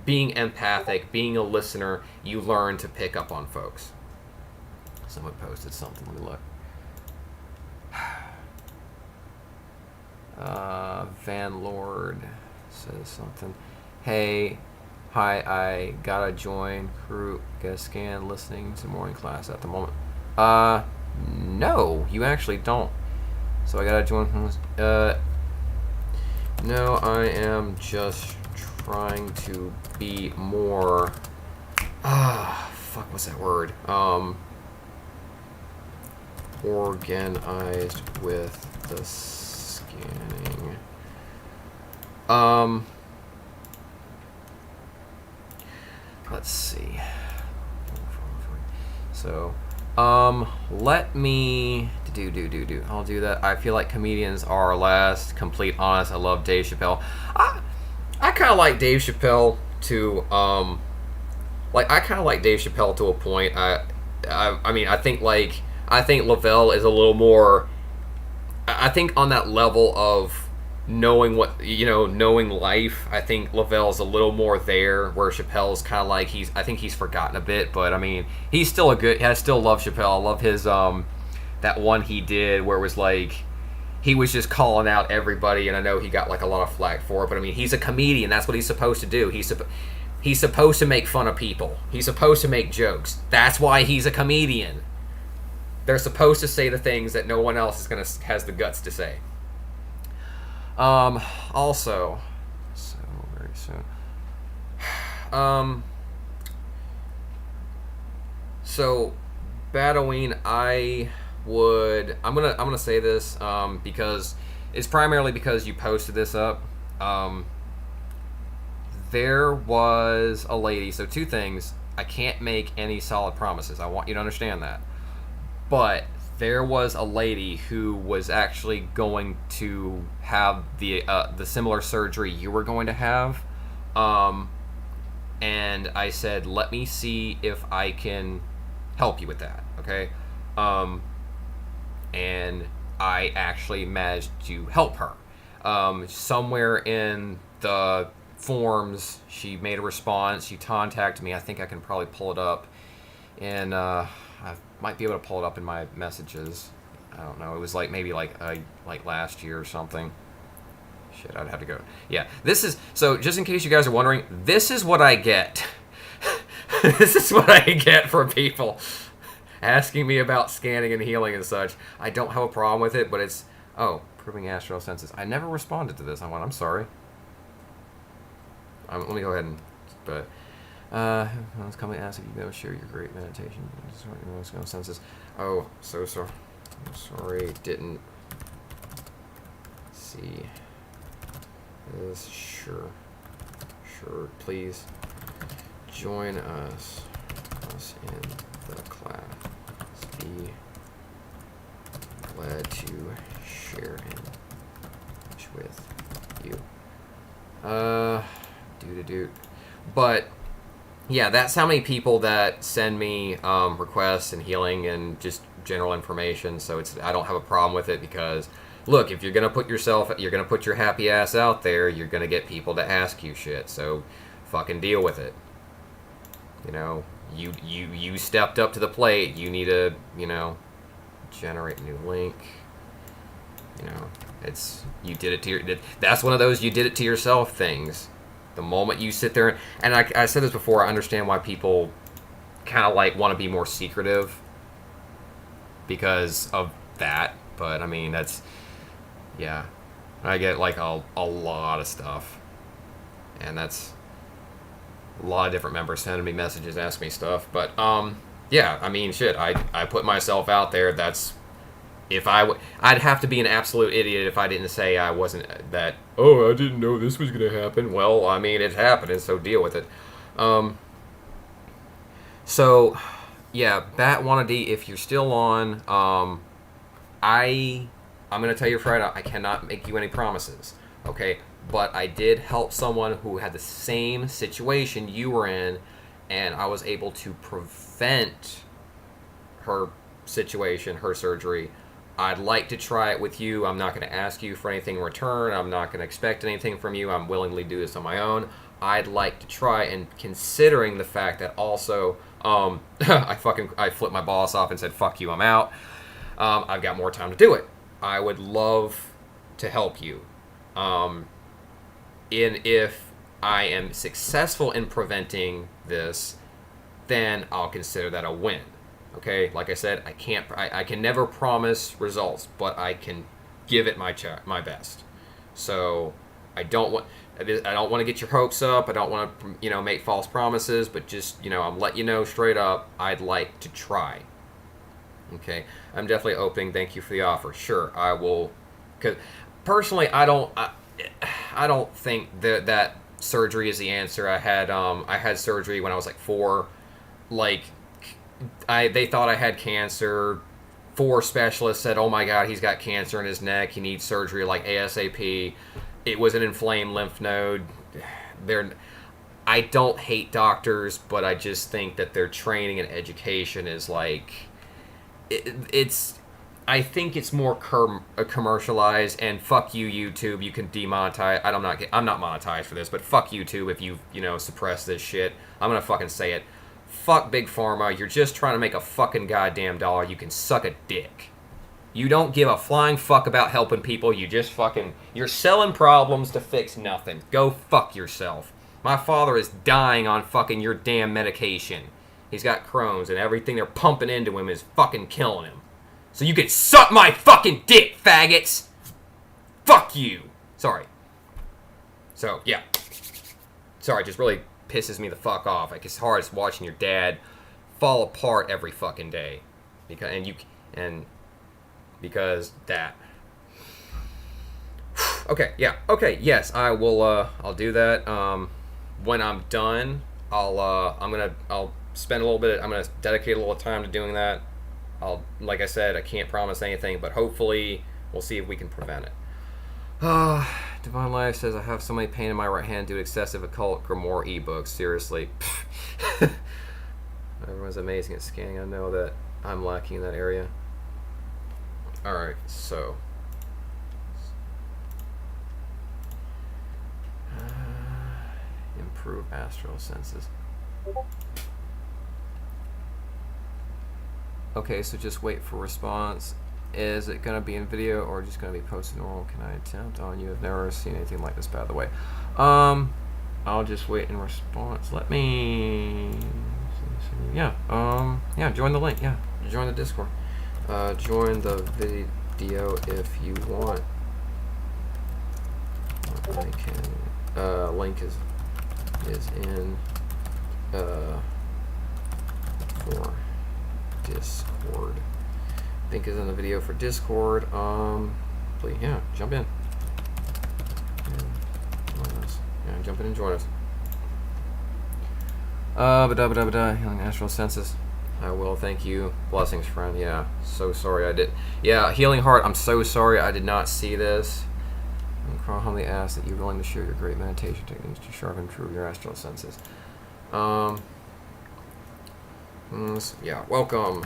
being empathic, being a listener, you learn to pick up on folks. Someone posted something. Let me look. Van Lord says something. Hey, hi, I gotta join crew, get a scan, listening to morning class at the moment. No, you actually don't. So I gotta join. No, I am just trying to be more. Fuck, what's that word? Organized with the scanning. Let's see. So, let me do. I'll do that. I feel like comedians are last. Complete honest. I love Dave Chappelle. I kind of like Dave Chappelle to I kind of like Dave Chappelle to a point. I mean, I think Lavelle is a little more. I think on that level of knowing knowing life, I think Lavelle's a little more there, where Chappelle's kind of like I think he's forgotten a bit, but I mean, he's still I still love Chappelle. I love his that one he did where it was like he was just calling out everybody, and I know he got like a lot of flack for it, but I mean, he's a comedian. That's what he's supposed to do. He's supposed to make fun of people. He's supposed to make jokes. That's why he's a comedian. They're supposed to say the things that no one else has the guts to say. Also, so where soon. So, Batoween, I'm gonna say this because it's primarily because you posted this up. There was a lady. So two things. I can't make any solid promises. I want you to understand that. But there was a lady who was actually going to have the similar surgery you were going to have, and I said, let me see if I can help you with that. Okay, and I actually managed to help her. Somewhere in the forms, she made a response. She contacted me. I think I can probably pull it up, and I might be able to pull it up in my messages. I don't know. It was like maybe like last year or something. Shit, I'd have to go. Yeah, this is so. Just in case you guys are wondering, this is what I get. This is what I get from people asking me about scanning and healing and such. I don't have a problem with it, but it's proving astral senses. I never responded to this. I'm sorry. Let me go ahead and, but, let's come and ask if you go share your great meditation. Senses. Oh, so sorry. I'm sorry, didn't see this. Sure, please join us in the class. Be glad to share it with you. But yeah, that's how many people that send me requests and healing and just general information. So I don't have a problem with it because, look, if you're gonna put your happy ass out there, you're gonna get people to ask you shit. So fucking deal with it. You know, you stepped up to the plate. You need to, generate a new link. You did it to that's one of those you did it to yourself things. The moment you sit there, and I said this before, I understand why people kind of like want to be more secretive because of that, but I mean, yeah, I get like a lot of stuff, and that's a lot of different members sending me messages, asking me stuff, but yeah, I mean, shit, I put myself out there. That's I'd have to be an absolute idiot if I didn't say I wasn't that. Oh, I didn't know this was gonna happen. Well, I mean, it's happening, so deal with it. So, yeah, Bat Wannabe, if you're still on, I'm gonna tell you right now, I cannot make you any promises, okay? But I did help someone who had the same situation you were in, and I was able to prevent her situation, her surgery. I'd like to try it with you. I'm not going to ask you for anything in return. I'm not going to expect anything from you. I'm willingly do this on my own. I'd like to try, and considering the fact that also I flipped my boss off and said, fuck you, I'm out. I've got more time to do it. I would love to help you. If I am successful in preventing this, then I'll consider that a win. Okay, like I said, I can never promise results, but I can give it my best. So I don't want to get your hopes up. I don't want to make false promises, but just I'm letting you know straight up. I'd like to try. Okay, I'm definitely open. Thank you for the offer. Sure, I will. Because personally, I don't think that surgery is the answer. I had surgery when I was like 4. They thought I had cancer. 4 specialists said, oh my god, he's got cancer in his neck. He needs surgery like ASAP. It was an inflamed lymph node. I don't hate doctors, but I just think that their training and education is like... I think it's more commercialized, and fuck you, YouTube. You can demonetize. I'm not monetized for this, but fuck YouTube if you suppress this shit. I'm gonna fucking say it. Fuck Big Pharma. You're just trying to make a fucking goddamn dollar. You can suck a dick. You don't give a flying fuck about helping people. You're selling problems to fix nothing. Go fuck yourself. My father is dying on fucking your damn medication. He's got Crohn's, and everything they're pumping into him is fucking killing him. So you can suck my fucking dick, faggots! Fuck you! Sorry. So, yeah. sorry, just really pisses me the fuck off. Like, it's hard as watching your dad fall apart every fucking day, because that. Okay, yeah, okay, yes, I will. I'll do that. When I'm done, I'll spend a little bit. I'm gonna dedicate a little time to doing that. Like I said, I can't promise anything, but hopefully we'll see if we can prevent it. Divine Life says, I have so many pain in my right hand due to excessive occult grimoire ebooks. Seriously. Everyone's amazing at scanning. I know that I'm lacking in that area. Alright, so. Improve astral senses. Okay, so just wait for response. Is it going to be in video or just going to be posted normal? Can I attempt on you? I've never seen anything like this, by the way. I'll just wait in response. Let me... Yeah, yeah, join the link. Yeah, join the Discord. Join the video if you want. I can... link is in... for Discord. Link is in the video for Discord. Please, yeah, jump in. Join us. Yeah, jump in and join us. Healing astral senses. I will, thank you. Blessings, friend. Yeah, so sorry I did. Yeah, Healing Heart, I'm so sorry I did not see this. I humbly ask that you're willing to share your great meditation techniques to sharpen and improve your astral senses. Yeah, welcome.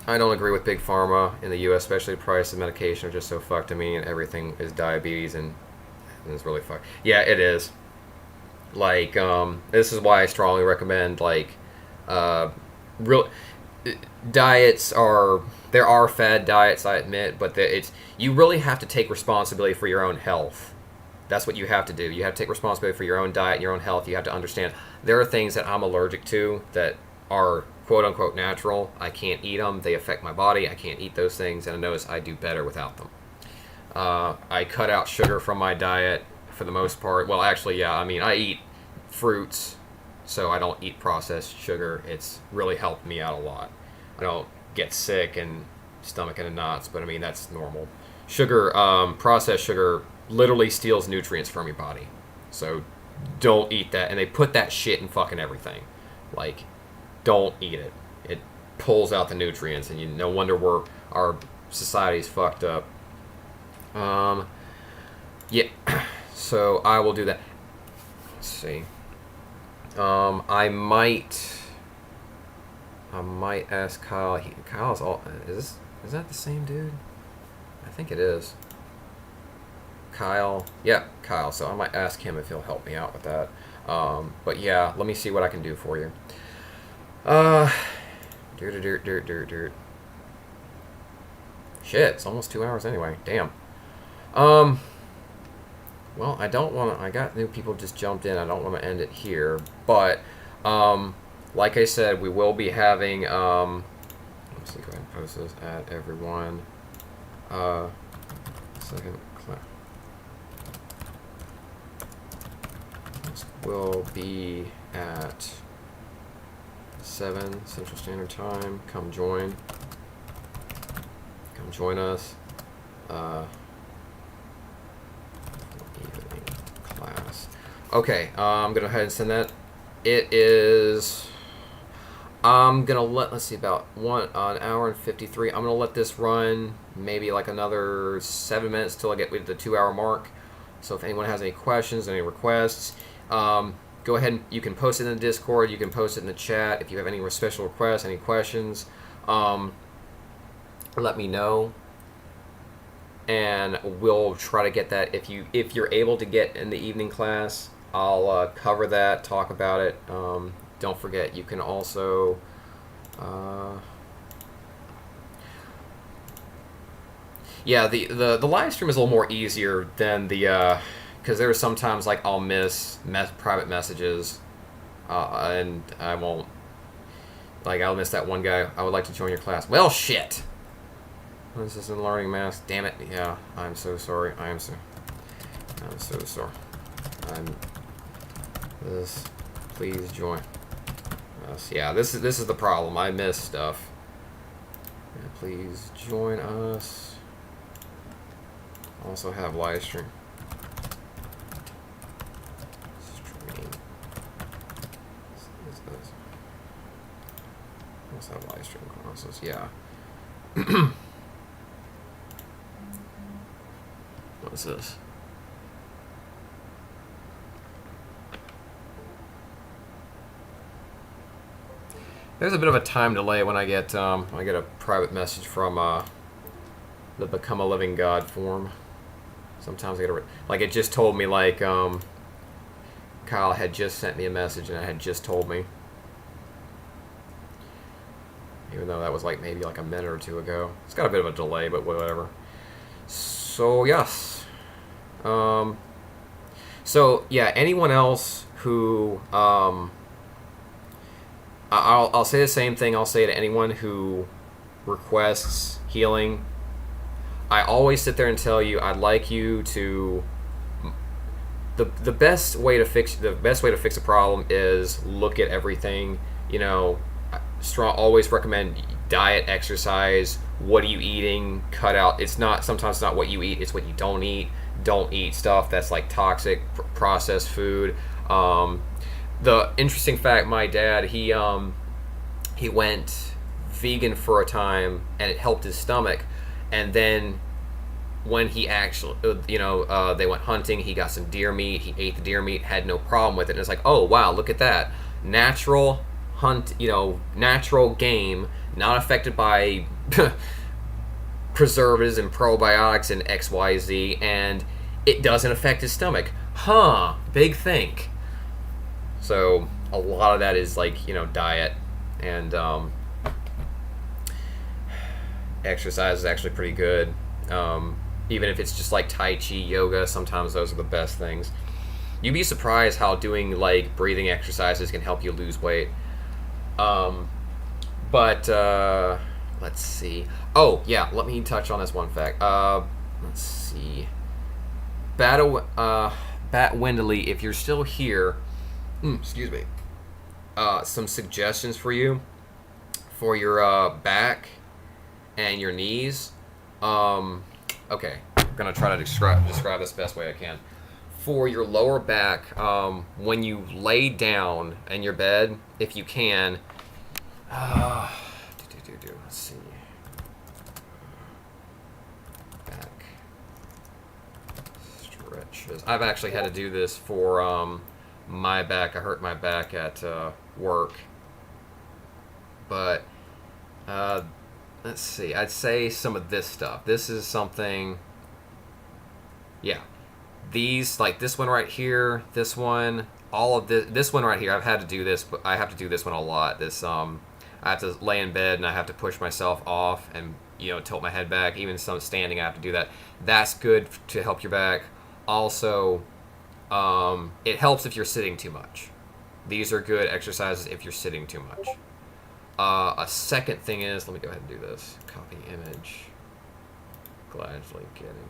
I don't agree with Big Pharma in the U.S., especially the price of medication are just so fucked to me, and everything is diabetes, and it's really fucked. Yeah, it is. Like, this is why I strongly recommend, like, real diets are... There are fad diets, I admit, but you really have to take responsibility for your own health. That's what you have to do. You have to take responsibility for your own diet and your own health. You have to understand there are things that I'm allergic to that are quote-unquote natural. I can't eat them. They affect my body. I can't eat those things, and I notice I do better without them. I cut out sugar from my diet for the most part. Well, actually, yeah. I mean, I eat fruits, so I don't eat processed sugar. It's really helped me out a lot. I don't get sick and stomach in the knots, but I mean, that's normal. Sugar, processed sugar literally steals nutrients from your body. So don't eat that. And they put that shit in fucking everything. Like, don't eat it. It pulls out the nutrients, and no wonder our society's fucked up. Yeah, so I will do that. Let's see. I might ask Kyle. Kyle's all. Is that the same dude? I think it is. Kyle. Yeah, Kyle. So I might ask him if he'll help me out with that. But yeah, let me see what I can do for you. Dirt. Shit, it's almost 2 hours anyway. Damn. Well, I don't want to... I got new people just jumped in. I don't want to end it here. But, like I said, we will be having... let's see, go ahead and post this at everyone. Second class. This will be at 7 Central Standard Time. Come join. Come join us. Evening class. Okay, I'm gonna go ahead and send that. It is. I'm gonna let's see, about an hour and 53. I'm gonna let this run maybe like another 7 minutes till I get to the 2 hour mark. So if anyone has any questions, any requests, go ahead and you can post it in the Discord. You can post it in the chat. If you have any special requests, any questions, let me know, and we'll try to get that. If you're able to get in the evening class, I'll cover that, talk about it. Don't forget, you can also yeah, the live stream is a little more easier than the because there are sometimes like I'll miss private messages, and I won't, like, I'll miss that one guy. I would like to join your class. Well, shit. This is in learning math. Damn it. Yeah, I'm so sorry. I am so. I'm so sorry. Please join us. Yeah, this is the problem. I miss stuff. Yeah, please join us. Also have live stream. Also have live stream classes. Yeah. What is this? There's a bit of a time delay when I get a private message from the Become a Living God forum. Sometimes I get like it just told me like Kyle had just sent me a message and it had just told me, even though that was like maybe like a minute or two ago. It's got a bit of a delay, but whatever. So yes. So yeah, anyone else who I'll say the same thing I'll say to anyone who requests healing. I always sit there and tell you I'd like you to the best way to fix a problem is look at everything. You know, always recommend diet, exercise. What are you eating? Cut out. Sometimes it's not what you eat. It's what you don't eat. Don't eat stuff that's like toxic, processed food. The interesting fact, my dad, he went vegan for a time and it helped his stomach, and then when he actually they went hunting, he got some deer meat, he ate the deer meat, had no problem with it, and it's like, oh wow, look at that, natural natural game, not affected by preservatives and probiotics and XYZ, and it doesn't affect his stomach. Big think. So a lot of that is like, diet, and exercise is actually pretty good. Even if it's just like Tai Chi, yoga, sometimes those are the best things. You'd be surprised how doing like breathing exercises can help you lose weight. But let's see. Oh yeah, let me touch on this one fact. Let's see. Bat Wendley, if you're still here, excuse me. Some suggestions for you for your back and your knees. Okay, I'm gonna try to describe this the best way I can. For your lower back, when you lay down in your bed, if you can, let's see, back stretches. I've actually had to do this for my back. I hurt my back at work, but let's see. I'd say some of this stuff. This is something. Yeah, these, like this one right here, this one, all of this one right here. I've had to do this, but I have to do this one a lot. I have to lay in bed and I have to push myself off and tilt my head back. Even some standing, I have to do that. That's good to help your back. Also, it helps if you're sitting too much. These are good exercises if you're sitting too much. A second thing is, let me go ahead and do this. Copy image. Gradually getting.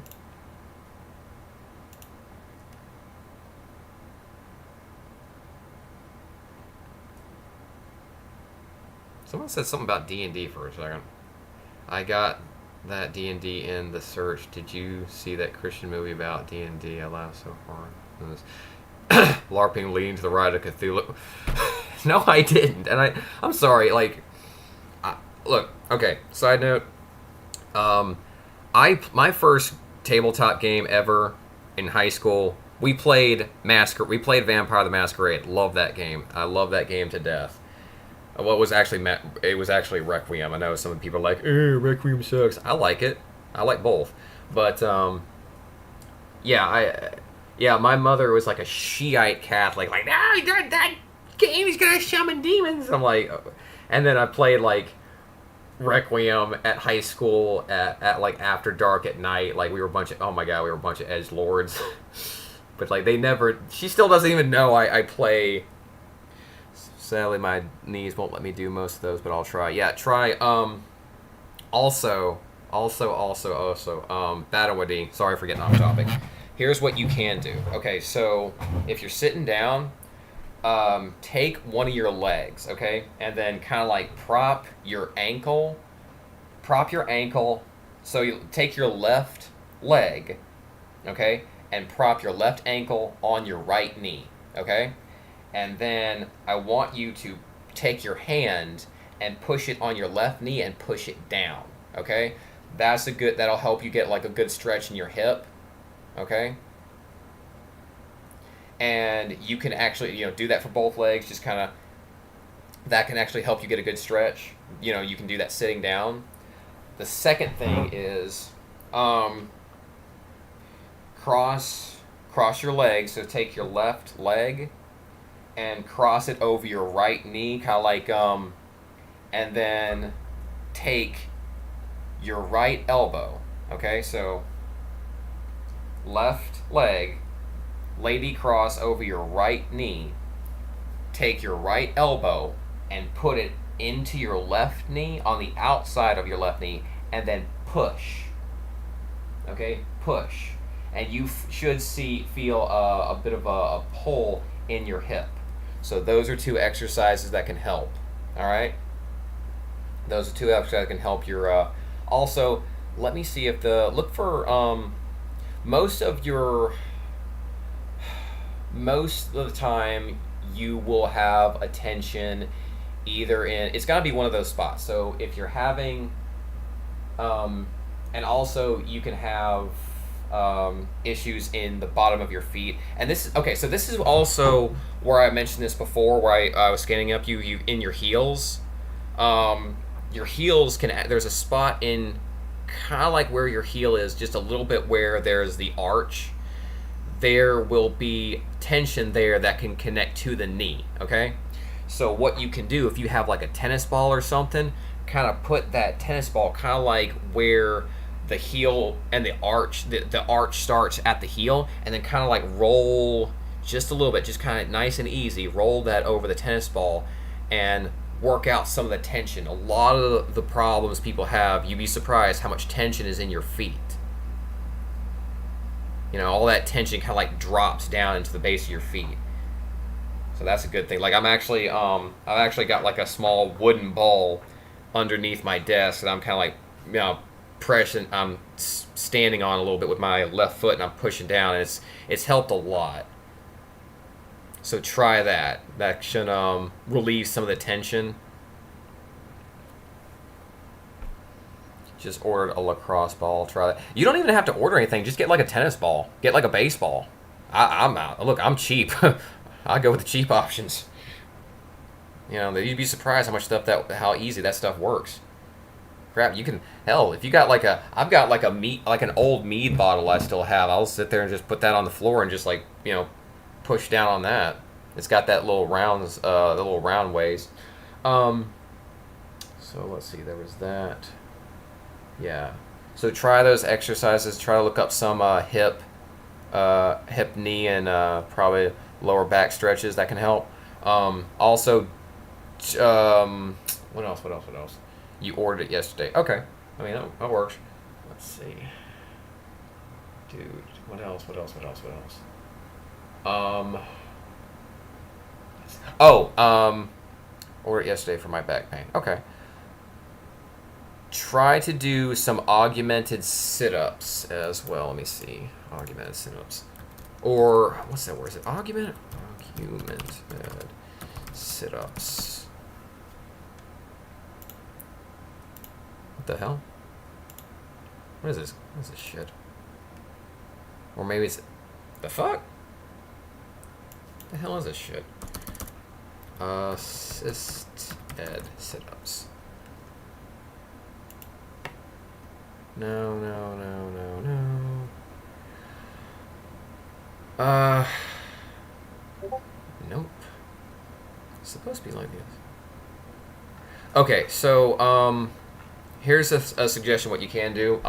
Someone said something about D&D for a second. I got that D&D in the search. Did you see that Christian movie about D&D? I laughed so hard. LARPing leading to the Ride of Cthulhu. No, I didn't, and I'm sorry. Like, look. Okay. Side note. My first tabletop game ever in high school. We played Vampire the Masquerade. Love that game. I love that game to death. What was actually it was actually Requiem. I know some people are like, Requiem sucks. I like it. I like both, but yeah, my mother was like a Shiite Catholic, like, that game is gonna summon demons. I'm like, and then I played like Requiem at high school at like after dark at night. Like we were a bunch of edgelords, but like she still doesn't even know I play. Sadly, my knees won't let me do most of those, but I'll try. Yeah, try. Also, Batawadi. Sorry for getting off topic. here's what you can do. Okay, so if you're sitting down, take one of your legs, okay, and then kind of like prop your ankle. Prop your ankle. So you take your left leg, okay, and prop your left ankle on your right knee, okay, and then I want you to take your hand and push it on your left knee and push it down, okay. That'll help you get like a good stretch in your hip, okay. And you can actually, do that for both legs. Just kind of, that can actually help you get a good stretch. You can do that sitting down. The second thing is, cross your legs. So take your left leg and cross it over your right knee, kind of like, and then take your right elbow. Okay, so left leg, lady cross over your right knee, take your right elbow and put it into your left knee, on the outside of your left knee, and then push. Okay, push. And you should feel a bit of a pull in your hip. So those are two exercises that can help. All right? Those are two exercises that can help your... also, let me see if look for... most of the time you will have a tension either in, it's got to be one of those spots. So if you're having, and also you can have issues in the bottom of your feet. And this is, okay, so this is also where I mentioned this before, where I was scanning up you in your heels. Your heels there's a spot in kind of like where your heel is, just a little bit where there's the arch. There will be tension there that can connect to the knee, okay? So what you can do, if you have like a tennis ball or something, kind of put that tennis ball kind of like where the heel and the arch starts at the heel, and then kind of like roll just a little bit, just kind of nice and easy, roll that over the tennis ball and work out some of the tension. A lot of the problems people have, you'd be surprised how much tension is in your feet. All that tension kind of like drops down into the base of your feet. So that's a good thing. Like I've actually got like a small wooden ball underneath my desk that I'm kind of like, pressing, I'm standing on a little bit with my left foot and I'm pushing down, and it's helped a lot. So try that. That should relieve some of the tension. Just ordered a lacrosse ball. Try that. You don't even have to order anything. Just get like a tennis ball. Get like a baseball. I'm out. Look, I'm cheap. I go with the cheap options. You'd be surprised how easy that stuff works. Crap, you can, hell, if you got I've got like an old mead bottle I still have. I'll sit there and just put that on the floor and just push down on that. It's got that little the little round ways. So let's see, there was that. Yeah. So try those exercises. Try to look up some hip, knee, and probably lower back stretches that can help. Also, what else? You ordered it yesterday. Okay. I mean, that works. Let's see. Dude, what else? Ordered it yesterday for my back pain. Okay. Try to do some augmented sit-ups as well. Let me see. Augmented sit-ups. Or, what's that word? Is it augmented sit-ups. What the hell? What is this? What is this shit? Or maybe it's... The fuck? What the hell is this shit? Assisted sit-ups. No. Nope. It's supposed to be like this. Okay, so, here's a suggestion what you can do.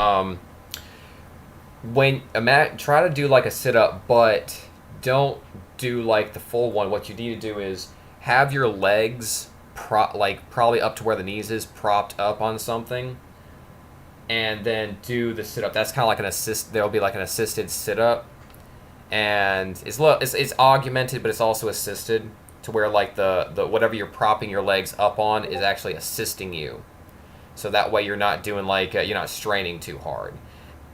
Try to do like a sit-up, but don't do like the full one. What you need to do is have your legs probably up to where the knees is, propped up on something, and then do the sit-up. That's kind of like there'll be like an assisted sit-up. and it's augmented, but it's also assisted to where like the whatever you're propping your legs up on is actually assisting you. So that way you're not doing like you're not straining too hard.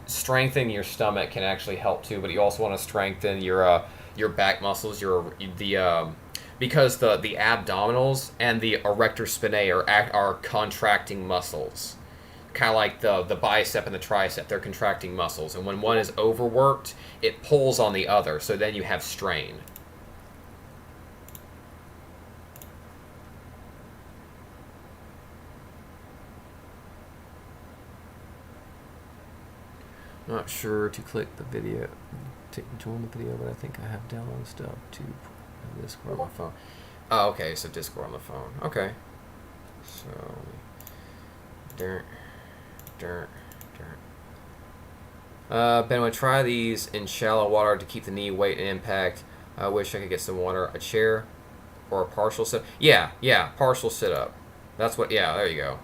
Strengthening your stomach can actually help too, but you also want to strengthen your back muscles, because the abdominals and the erector spinae are contracting muscles, kind of like the bicep and the tricep. They're contracting muscles, and when one is overworked, it pulls on the other, so then you have strain. Not sure to click the video, to join the video, but I think I have downloaded stuff to Discord on my phone. Oh, okay, so Discord on the phone. Okay. So, Ben, I'm gonna try these in shallow water to keep the knee weight and impact. I wish I could get some water. A chair or a partial sit. Yeah, partial sit up. That's what. Yeah, there you go.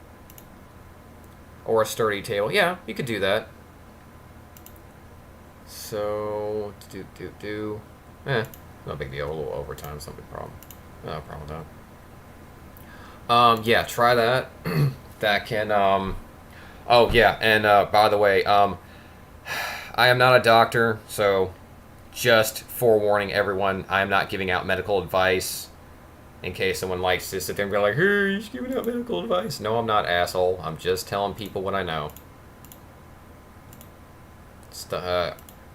Or a sturdy table. Yeah, you could do that. So, no big deal. A little overtime, no big problem. No problem with that. Yeah, try that. That can, oh, yeah, and, by the way, I am not a doctor, so just forewarning everyone, I am not giving out medical advice in case someone likes to sit there and be like, hey, you're just giving out medical advice. No, I'm not, asshole. I'm just telling people what I know.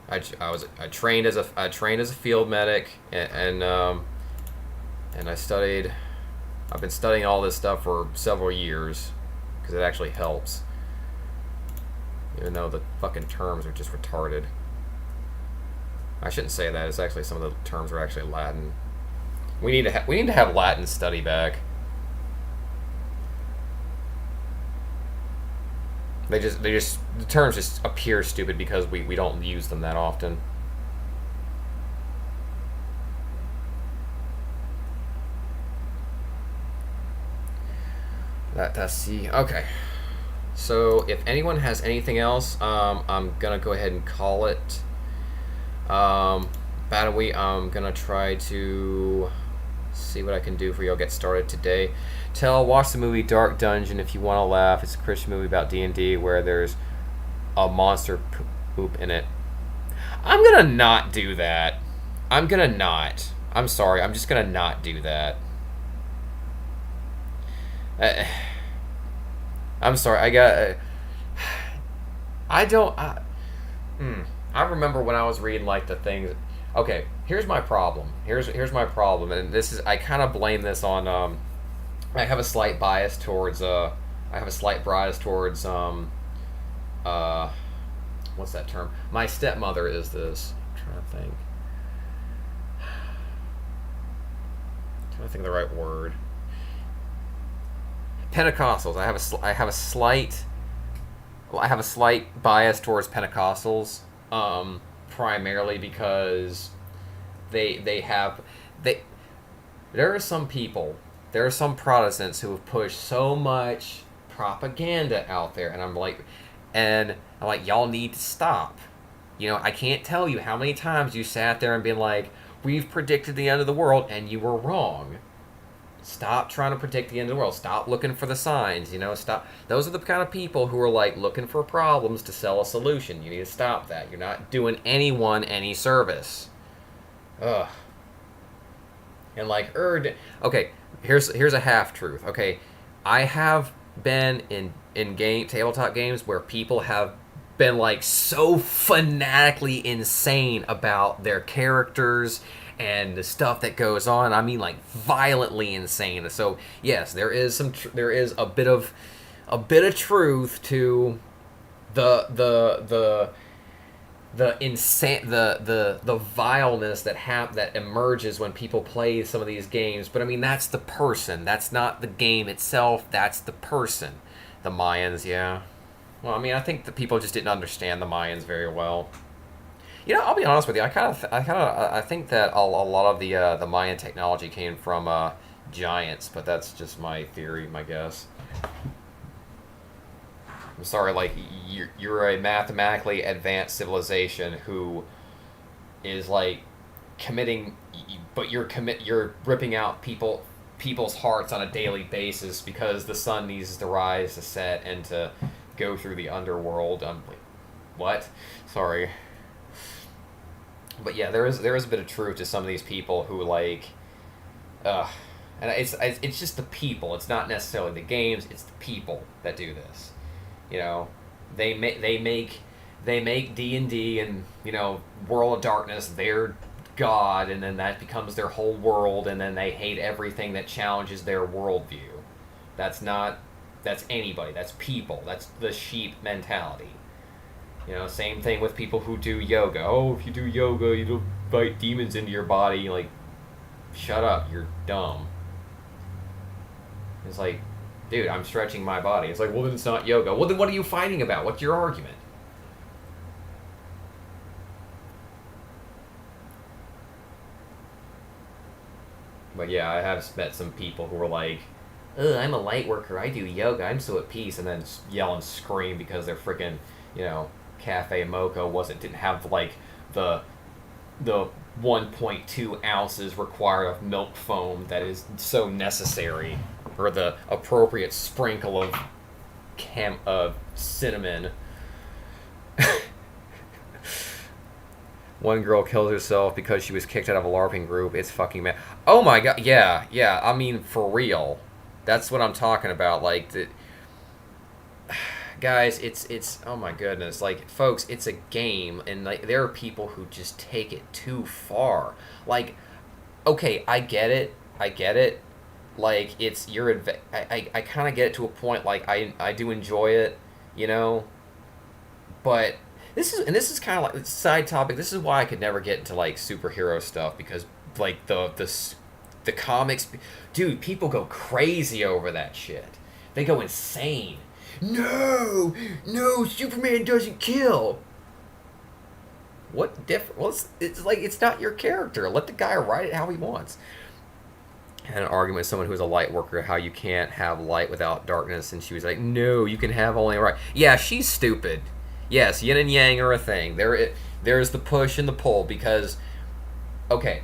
I trained as a field medic, and I've been studying all this stuff for several years because it actually helps, even though the fucking terms are just retarded. I shouldn't say that. It's actually, some of the terms are actually Latin. We need to have Latin study back. The terms just appear stupid because we don't use them that often. Let's see. Okay. So if anyone has anything else, I'm gonna go ahead and call it. Battle Week. I'm gonna try to see what I can do for you. I'll get started today. Watch the movie Dark Dungeon if you want to laugh. It's a Christian movie about D&D where there's a monster poop in it. I'm gonna not do that. I'm sorry. I'm just gonna not do that. I'm sorry. I remember when I was reading like the things. Okay, here's my problem. Here's my problem, and this is, I kind of blame this on I have a slight bias towards what's that term? My stepmother is this. I'm trying to think of the right word. Pentecostals. I have a slight bias towards Pentecostals, primarily because there are some Protestants who have pushed so much propaganda out there, and I'm like, y'all need to stop. You know, I can't tell you how many times you sat there and been like, we've predicted the end of the world, and you were wrong. Stop trying to predict the end of the world. Stop looking for the signs, stop. Those are the kind of people who are like looking for problems to sell a solution. You need to stop that. You're not doing anyone any service. Ugh. And like, okay, here's a half truth. Okay, I have been in tabletop games where people have been like so fanatically insane about their characters and the stuff that goes on. I mean, like, violently insane. So yes, there is a bit of truth to the vileness that emerges when people play some of these games. But I mean, that's the person. That's not the game itself. That's the person. The Mayans, yeah. Well, I mean, I think that people just didn't understand the Mayans very well. I'll be honest with you. I think that a lot of the Mayan technology came from giants, but that's just my theory, my guess. I'm sorry, like, you're a mathematically advanced civilization who is like committing, but you're ripping out people's hearts on a daily basis because the sun needs to rise to set and to go through the underworld. Like, what? Sorry. But yeah, there is a bit of truth to some of these people who like, and it's just the people. It's not necessarily the games. It's the people that do this. You know, they make D&D and World of Darkness their god, and then that becomes their whole world, and then they hate everything that challenges their worldview. That's anybody. That's people. That's the sheep mentality. Same thing with people who do yoga. Oh, if you do yoga, you don't invite demons into your body. Like, shut up, you're dumb. It's like, dude, I'm stretching my body. It's like, well, then it's not yoga. Well, then what are you fighting about? What's your argument? But yeah, I have met some people who were like, ugh, I'm a light worker, I do yoga, I'm so at peace, and then yell and scream because their freaking, Cafe Mocha didn't have like the 1.2 ounces required of milk foam that is so necessary, or the appropriate sprinkle of cinnamon. One girl kills herself because she was kicked out of a LARPing group. It's fucking mad. Oh my god, yeah. I mean, for real. That's what I'm talking about. Like, guys, it's oh my goodness. Like, folks, it's a game, and like there are people who just take it too far. Like, okay, I get it. Like, it's I kind of get it to a point. Like, I do enjoy it, but. This is kind of like a side topic. This is why I could never get into like superhero stuff, because like the comics, dude, people go crazy over that shit. They go insane. No, Superman doesn't kill. What different? Well, it's like, it's not your character. Let the guy write it how he wants. I had an argument with someone who was a light worker how you can't have light without darkness, and she was like, no, you can have only right. Yeah, she's stupid. Yes, yin and yang are a thing. There's the push and the pull, because, okay,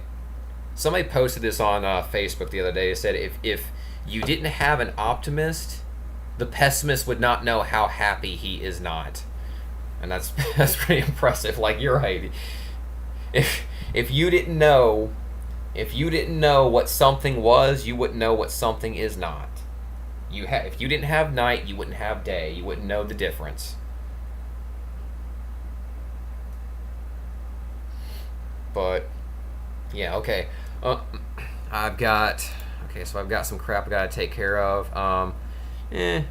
somebody posted this on Facebook the other day. It said if you didn't have an optimist, the pessimist would not know how happy he is not, and that's pretty impressive. Like, you're right. If you didn't know what something was, you wouldn't know what something is not. If you didn't have night, you wouldn't have day. You wouldn't know the difference. But yeah, okay. I've got some crap I gotta take care of. Okay,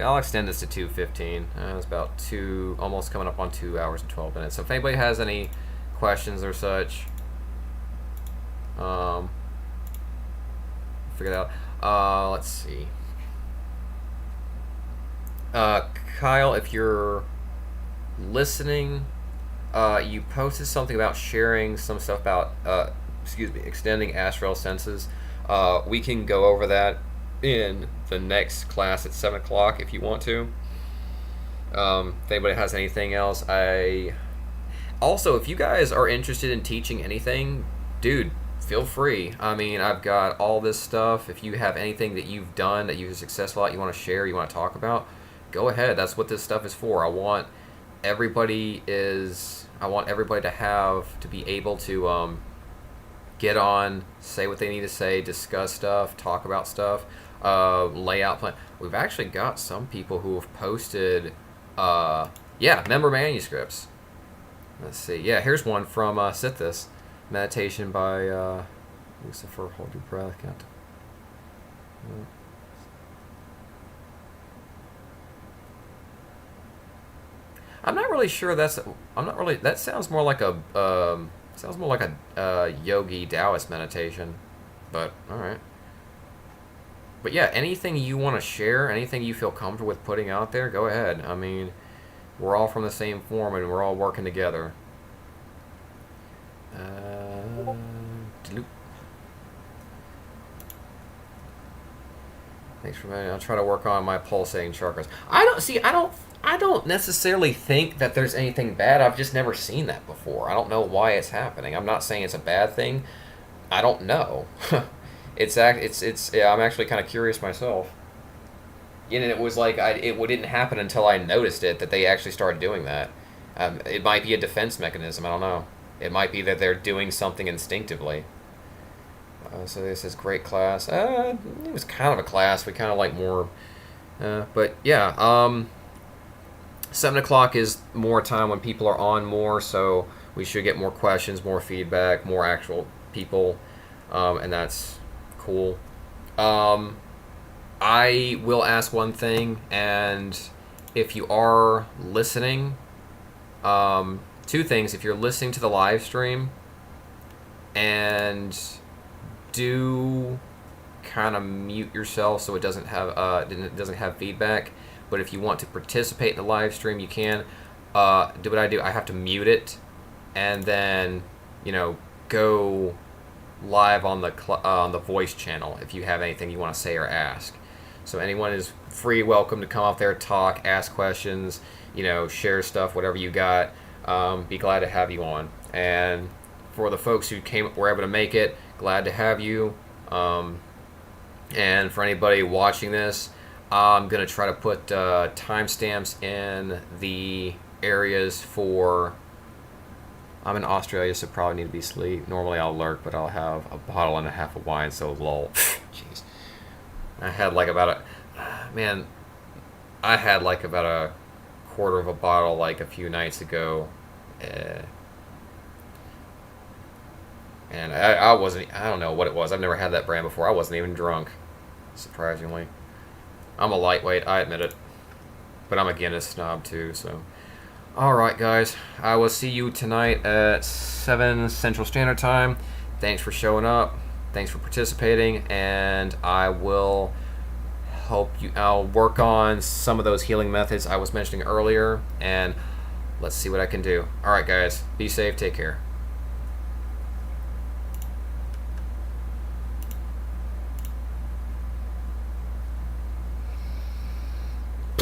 I'll extend this to 2:15. It's about almost coming up on 2 hours and 12 minutes. So if anybody has any questions or such, figure it out. Let's see. Kyle, if you're listening. You posted something about sharing some stuff about, extending astral senses. We can go over that in the next class at 7 o'clock if you want to. If anybody has anything else, Also, if you guys are interested in teaching anything, dude, feel free. I mean, I've got all this stuff. If you have anything that you've done that you're successful at, you want to share, you want to talk about, go ahead. That's what this stuff is for. I want everybody to be able to get on, say what they need to say, discuss stuff, talk about stuff, lay out plan. We've actually got some people who have posted, member manuscripts. Let's see. Yeah, here's one from Sithis. Meditation by Lucifer. Hold your breath. I'm not really sure that sounds more like a yogi Taoist meditation, but alright. But yeah, anything you want to share, anything you feel comfortable with putting out there, go ahead. I mean, we're all from the same form and we're all working together. Thanks for that. I'll try to work on my pulsating chakras. I don't necessarily think that there's anything bad. I've just never seen that before. I don't know why it's happening. I'm not saying it's a bad thing. I don't know. Yeah, I'm actually kind of curious myself. And it was like it didn't happen until I noticed it that they actually started doing that. It might be a defense mechanism. I don't know. It might be that they're doing something instinctively. So this is great class. It was kind of a class. We kind of like more. But yeah, 7 o'clock is more time when people are on more, so we should get more questions, more feedback, more actual people, and that's cool. I will ask one thing, and if you are listening, two things. If you're listening to the live stream, and do kind of mute yourself so it doesn't have feedback. But if you want to participate in the live stream, you can. Do what I do. I have to mute it, and then go live on the voice channel if you have anything you want to say or ask. So anyone is free, welcome to come up there, talk, ask questions, share stuff, whatever you got. Be glad to have you on. And for the folks who were able to make it, glad to have you. And for anybody watching this, I'm going to try to put timestamps in the areas for... I'm in Australia, so probably need to be asleep. Normally I'll lurk, but I'll have a bottle and a half of wine, so lol. Jeez. I had like about a quarter of a bottle like a few nights ago. And I don't know what it was. I've never had that brand before. I wasn't even drunk, surprisingly. I'm a lightweight, I admit it. But I'm a Guinness snob too, so. Alright, guys. I will see you tonight at 7 Central Standard Time. Thanks for showing up. Thanks for participating. And I'll work on some of those healing methods I was mentioning earlier. And let's see what I can do. Alright, guys. Be safe. Take care.